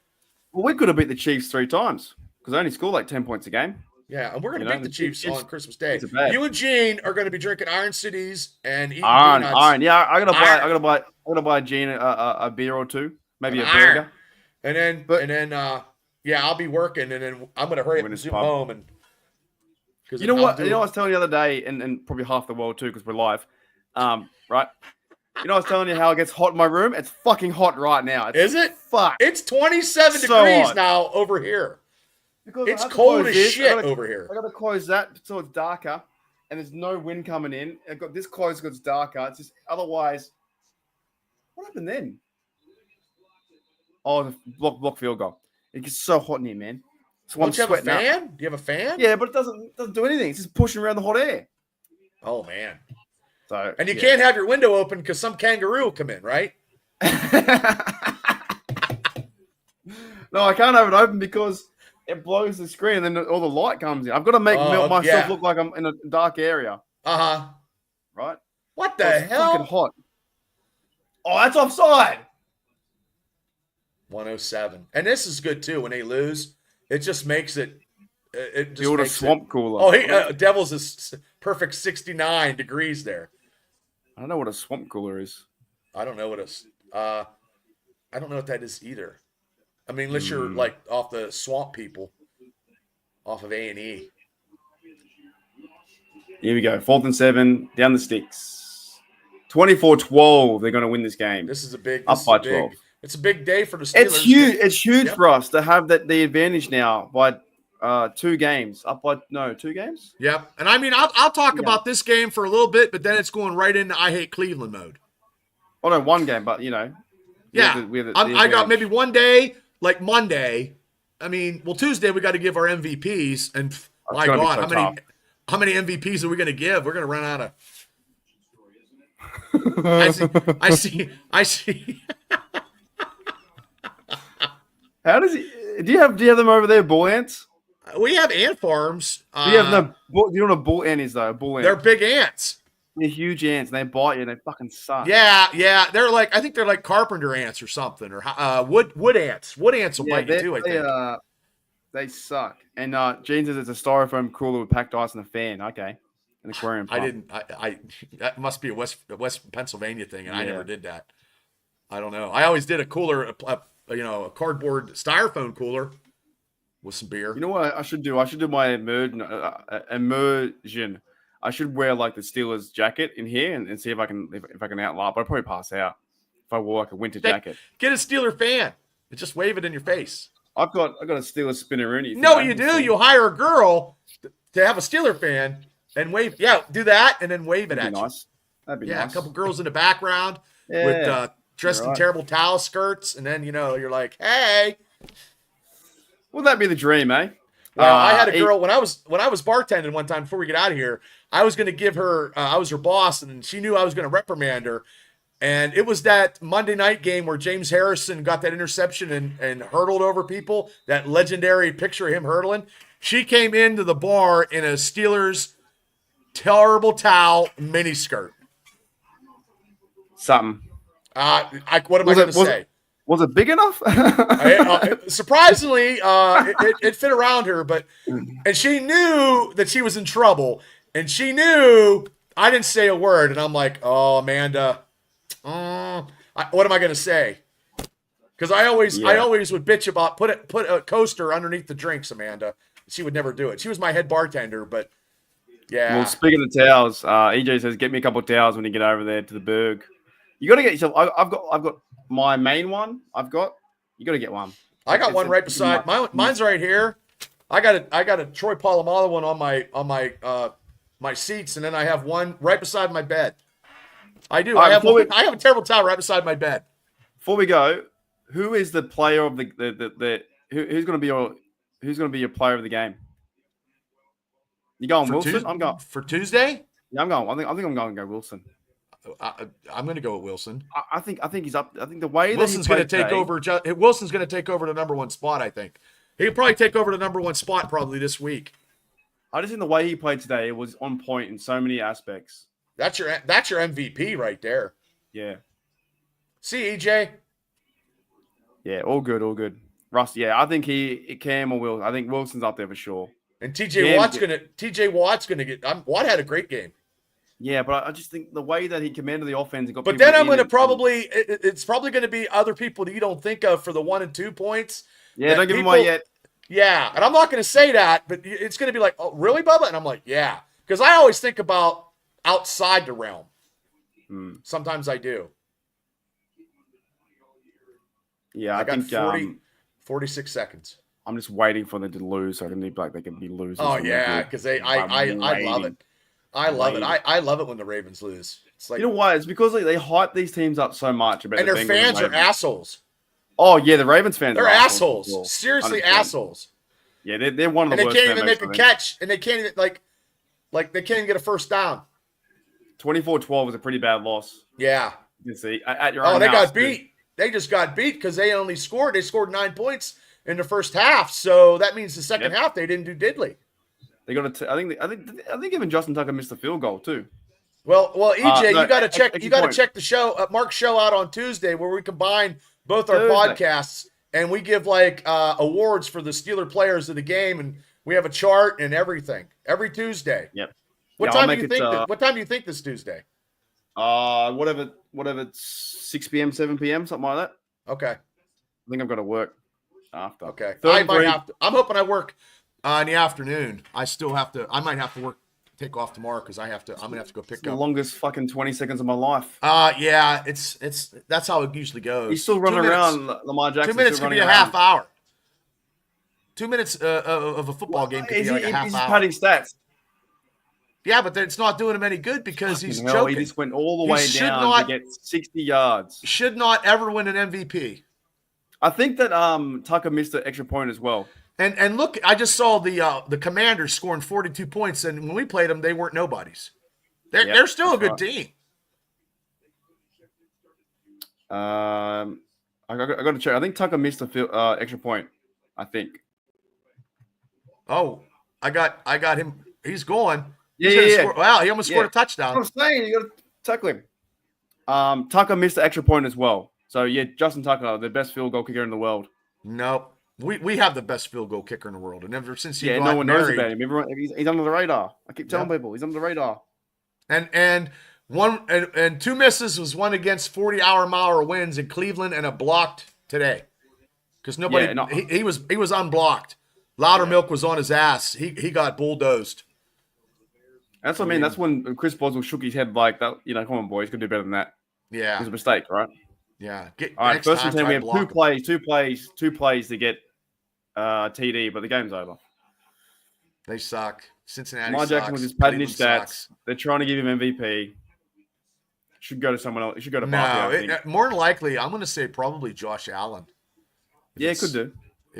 Well, we could have beat the Chiefs 3 times because they only score like 10 points a game. Yeah, and we're going to beat the Chiefs on Christmas Day. You and Gene are going to be drinking Iron Cities and eating peanuts. Iron. Yeah, I'm gonna buy Gene a beer or two, maybe a burger. And then I'll be working, and then I'm going to hurry up and zoom home. And you know what? I was telling you the other day, and probably half the world too, because we're live. Right? I was telling you how it gets hot in my room. It's fucking hot right now. Is it? Fuck. It's 27 degrees now over here. Because it's cold as shit over here. I got to close that so it's darker, and there's no wind coming in. I've got this closed because it's darker. It's just otherwise. What happened then? Oh, the block field goal. It gets so hot in here, man. So I'm Don't you have a sweating out. fan? Do you have a fan? Yeah, but it doesn't do anything. It's just pushing around the hot air. Oh man. So And you can't have your window open because some kangaroo will come in, right? No, I can't have it open because it blows the screen and then all the light comes in. I've got to make myself look like I'm in a dark area. Uh-huh. Right? What the It's hell? fucking hot. Oh, that's offside. 107. And this is good too. When they lose, it just makes it. It just Build a makes swamp cooler. Oh, Devils is perfect 69 degrees there. I don't know what a swamp cooler is. I don't know what I don't know what that is either. I mean, unless you're like off the swamp people, off of A&E. Here we go. 4th and 7, down the sticks. 24-12. They're going to win this game. This is a big. Up by 12. It's a big day for the Steelers. It's huge. It's huge for us to have the advantage now by 2 games. 2 games. Yep. And I mean, I'll talk about this game for a little bit, but then it's going right into I hate Cleveland mode. Oh no, 1 game, but you know. Yeah. I got maybe one day, like Monday. I mean, well, Tuesday we got to give our MVPs, and my God, how many MVPs are we going to give? We're going to run out of. I see. How does he? Do you have them over there, bull ants? We have ant farms. Do you have no? Do you know what a bull ant is though? Bull ant. They're big ants. They're huge ants, and they bite you, and they fucking suck. Yeah. They're like, I think they're like carpenter ants or something, or wood ants. Wood ants will bite you too. I think they suck. And Gene says it's a styrofoam cooler with packed ice and a fan. Okay, an aquarium. Pump. I that must be a West Pennsylvania thing, and I never did that. I don't know. I always did a cooler, a cardboard styrofoam cooler with some beer. You know what I should do? I should do my immersion. I should wear like the Steelers jacket in here and see if I can outline. But I'd probably pass out if I wore like a winter jacket. Get a Steeler fan and just wave it in your face. I got a Steelers spinneroonie. No, you do. You hire a girl to have a Steeler fan and wave. Yeah, do that and then wave it at you. That'd be nice. Yeah, a couple girls in the background with dressed in terrible towel skirts, and then you're like, hey. Would that be the dream, eh? Well, I had a girl when I was bartending one time before we get out of here. I was going to give her, I was her boss, and she knew I was going to reprimand her. And it was that Monday night game where James Harrison got that interception and hurdled over people, that legendary picture of him hurdling. She came into the bar in a Steelers terrible towel miniskirt. Something. What am I going to say? Was it big enough? Surprisingly, it fit around her, and she knew that she was in trouble, and she knew I didn't say a word, and I'm like, oh, Amanda, what am I going to say? Because I always would bitch about put a coaster underneath the drinks, Amanda. She would never do it. She was my head bartender, but yeah. Well, speaking of towels, EJ says, get me a couple of towels when you get over there to the Berg. You got to get yourself. I've got my main one. You got to get one. I got one right beside mine's right here. I got a Troy Polamalu one on my seats, and then I have one right beside my bed. I do. I have a terrible towel right beside my bed. Before we go, who is the player of who's going to be your player of the game? You going Wilson? I'm going for Tuesday. Yeah, I'm going. I think I'm going to go Wilson. I'm going to go with Wilson. I think he's up. I think the way Wilson's going to take over. Wilson's going to take over the number 1 spot. I think he'll probably take over the number 1 spot probably this week. I just think the way he played today, it was on point in so many aspects. That's your MVP right there. Yeah. See, EJ. Yeah, all good. Russ, yeah, I think Cam or Wilson. I think Wilson's up there for sure. And TJ Watt's gonna get. Watt had a great game. Yeah, but I just think the way that he commanded the offense and got. But then I'm going to probably it's probably going to be other people that you don't think of for the 1 and 2 points. Yeah, don't give them away yet. Yeah, and I'm not going to say that, but it's going to be like, oh, really, Bubba? And I'm like, yeah, because I always think about outside the realm. Sometimes I do. Yeah, I got 46 seconds. I'm just waiting for them to lose, so I can be like they can be losing. Oh yeah, because I love it. I love it. I love it when the Ravens lose. It's like, you know why? It's because they hype these teams up so much about and their fans are assholes. Oh yeah, the Ravens fans. They're assholes. Seriously, 100%. Assholes. Yeah, they're one of And the they worst. can't even fan make base, a I think. catch, and they can't even like they can't even get a first down. 24-12 was a pretty bad loss. Yeah. You can see at your Oh, own they house. got beat. They just got beat because they only scored. They scored 9 points in the first half. So that means the second half they didn't do diddly. They got I think even Justin Tucker missed the field goal too. Well, EJ, No, you got to check. extra You got to point. check the show, Mark's show out on Tuesday, where we combine both our Thursday. podcasts and we give like awards for the Steeler players of the game, and we have a chart and everything every Tuesday. Yep. What Yeah, time I'll do make you it, think? What time do you think this Tuesday? Whatever, 6 p.m., 7 p.m., something like that. Okay. I think I've got to work after. Okay. Third I and might three. have to. I'm hoping I work in the afternoon. I still have to. I might have to work. Take off tomorrow because I'm gonna have to go pick It's the up. longest fucking 20 seconds of my life. Yeah, it's that's how it usually goes. He's still running around, Lamar Jackson. 2 minutes still could be running a around. half hour. 2 minutes of a football game could be like a half He's hour. padding stats. Yeah, but it's not doing him any good because he's Fucking hell, joking. he just went all the He way should down not- to get 60 yards. Should not ever win an MVP. I think that Tucker missed an extra point as well. And look, I just saw the Commanders scoring 42 points, and when we played them, they weren't nobodies. They're still a good right. team. I got to check. I think Tucker missed the extra point. I think. Oh, I got him. He's going. Yeah, He's gonna yeah. score. Wow, he almost scored a That's touchdown. what I'm saying. You got to tackle him. Tucker missed the extra point as well. So yeah, Justin Tucker, the best field goal kicker in the world. Nope. We have the best field goal kicker in the world, and ever since he Yeah, got no one knows married, about him. Everyone, he's under the radar. I keep telling people he's under the radar. And two misses was one against 40-mile-an-hour winds in Cleveland and a blocked today because nobody he was unblocked. Loudermilk was on his ass. He got bulldozed. That's what I mean. That's when Chris Boswell shook his head like that. You know, come on, boys, could do better than that. It was Yeah, a mistake, right? yeah. All right, Next first time, and 10. try We to have block two him. plays to get TD, but the game's over. They suck. Cincinnati Lamar sucks. Jackson was just padding his Cleveland stats. sucks. They're trying to give him MVP. Should go to someone else. It should go to No, Barkley, I think. more than likely, I'm going to say probably Josh Allen. Yeah, it could do.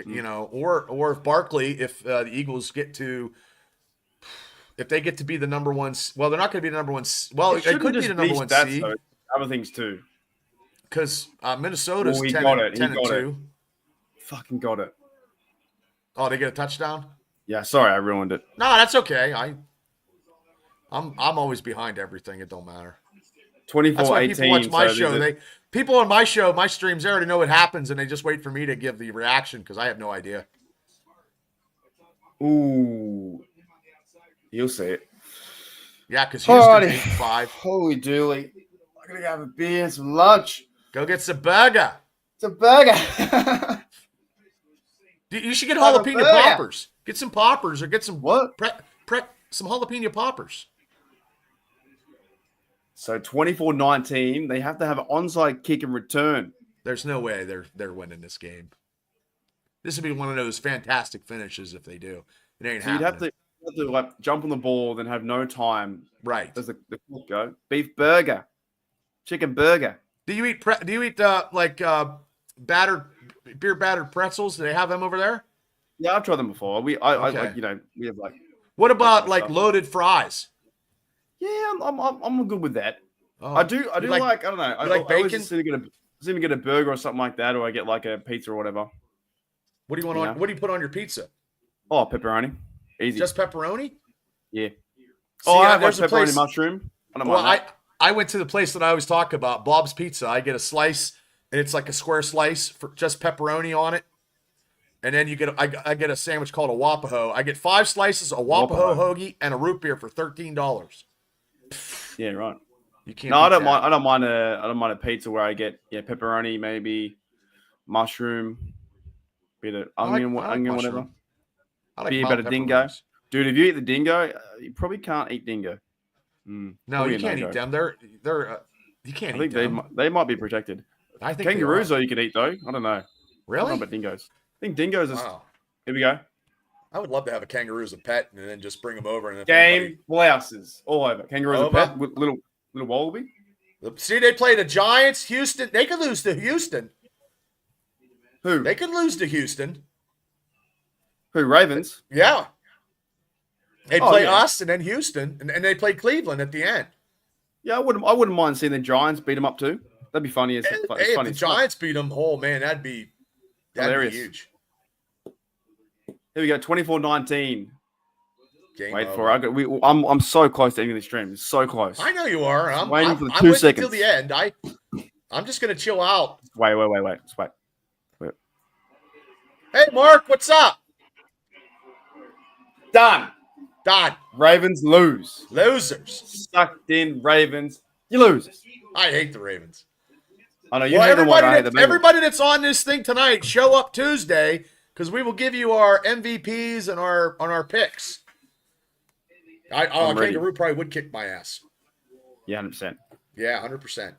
You know, or if Barkley, if the Eagles get to, if they get to be the number one, well, they're not going to be the number one. Well, it shouldn't could be just the number one stats, seed though. Other things too. because Minnesota's Well, he 10 got and it. He got 2. Fucking got it. Oh, they get a touchdown? Yeah, sorry, I ruined it. No, that's okay. I'm always behind everything. It don't matter. 24-18. That's why people watch my so show. People on my show, my streams, they already know what happens, and they just wait for me to give the reaction because I have no idea. Ooh. You'll see it. Yeah, because Houston's Alrighty. 8-5. Holy dooly. I'm going to have a beer and some lunch. Go get some burger. It's a burger. You should get Have a jalapeno burger. poppers. Get some poppers or get some What? some jalapeno poppers. So 24-19, they have to have an onside kick and return. There's no way they're winning this game. This would be one of those fantastic finishes if they do. It ain't So you'd happening. have to like jump on the ball, then have no time. Right. Does the clock go? Beef burger, chicken burger. Do you eat beer battered pretzels? Do they have them over there? Yeah, I've tried them before. Okay. We have like. What about That kind of like stuff. loaded fries? Yeah, I'm good with that. Oh, I do you like I don't know. I like always bacon? just either get a burger or something like that, or I get like a pizza or whatever. What do you want Yeah. on? What do you put on your pizza? Oh, pepperoni, easy. Just pepperoni? yeah. See, I have like there's a pepperoni place. mushroom. I don't Well, mind that. I went to the place that I always talk about, Bob's Pizza. I get a slice, and it's like a square slice for just pepperoni on it. And then I get a sandwich called a Wapaho. I get 5 slices, a Wapaho hoagie, and a root beer for $13. Yeah, right. You can't. No, I beat don't that. mind. I don't mind a pizza where I get pepperoni, maybe mushroom, bit of I like onion, onion, whatever. mushroom. I like Be mild about a dingo. pepperonis. Dude, if you eat the dingo, you probably can't eat dingo. No, Probably you a can't no-go. eat them. You can't I eat think them. they might be protected. I think they Kangaroos, are. though, you could eat though. I don't know. I don't know Really? about dingoes. I think dingoes is. Wow. Here we go. I would love to have a kangaroo as a pet and then just bring them over and if Game blouses all over. Kangaroos a Over. pet with little wallaby. See, they play the Giants, Houston. They could lose to Houston. Who? They could lose to Houston. Who, Ravens? Yeah. They play yeah. us and then Houston, and they play Cleveland at the end. Yeah, I wouldn't mind seeing the Giants beat them up too. That'd be funny. Hey, if the Giants beat them, oh man, that'd be hilarious. Huge. Here we go, 24-19. Game Wait over. for it. I'm so close to ending the stream. It's so close. I know you are. I'm waiting for the I'm 2 with seconds. you till the end. I'm just gonna chill out. Wait. Just wait. Hey, Mark, what's up? Done. Done. Ravens lose. Losers. Sucked in Ravens. You lose. I hate the Ravens. I know you hate them. I hate the Bengals. Everybody that's on this thing tonight, show up Tuesday because we will give you our MVPs and our picks. Kangaroo probably would kick my ass. Yeah, 100%. Yeah, 100%.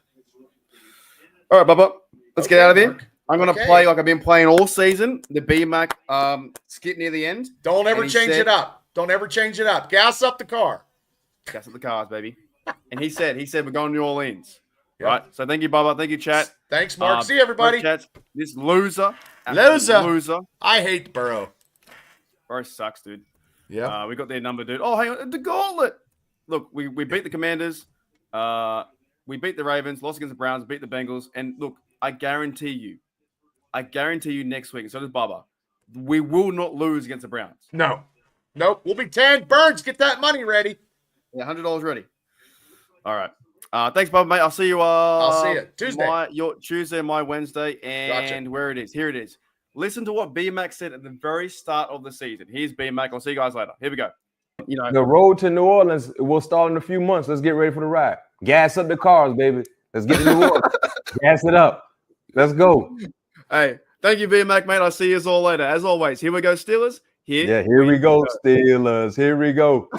All right, Bubba. Let's get out of here. Mark. I'm going to play like I've been playing all season. The B-Mac skit near the end. Don't ever change it up. Don't ever change it up. Gas up the car. Gas up the cars, baby. And he said we're going to New Orleans. Yep. Right? So thank you, Bubba. Thank you, chat. Thanks, Mark. See you, everybody. This loser. I hate Burrow. Burrow sucks, dude. Yeah. We got their number, dude. Oh, hang on. The gauntlet. Look, we beat the Commanders. We beat the Ravens, lost against the Browns, beat the Bengals. And look, I guarantee you next week, and so does Bubba, we will not lose against the Browns. No. Nope. We'll be 10. Burns, get that money ready. Yeah, $100 ready. All right. Thanks, Bubba, mate. I'll see you. I'll see you Tuesday. Your Tuesday, my Wednesday, and Gotcha. where it is. Here it is. Listen to what B-Mac said at the very start of the season. Here's B-Mac. I'll see you guys later. Here we go. The road to New Orleans will start in a few months. Let's get ready for the ride. Gas up the cars, baby. Let's get to New Orleans. Gas it up. Let's go. Hey, thank you, B-Mac, mate. I'll see you all later. As always, here we go, Steelers. Here we go, Steelers. Here we go.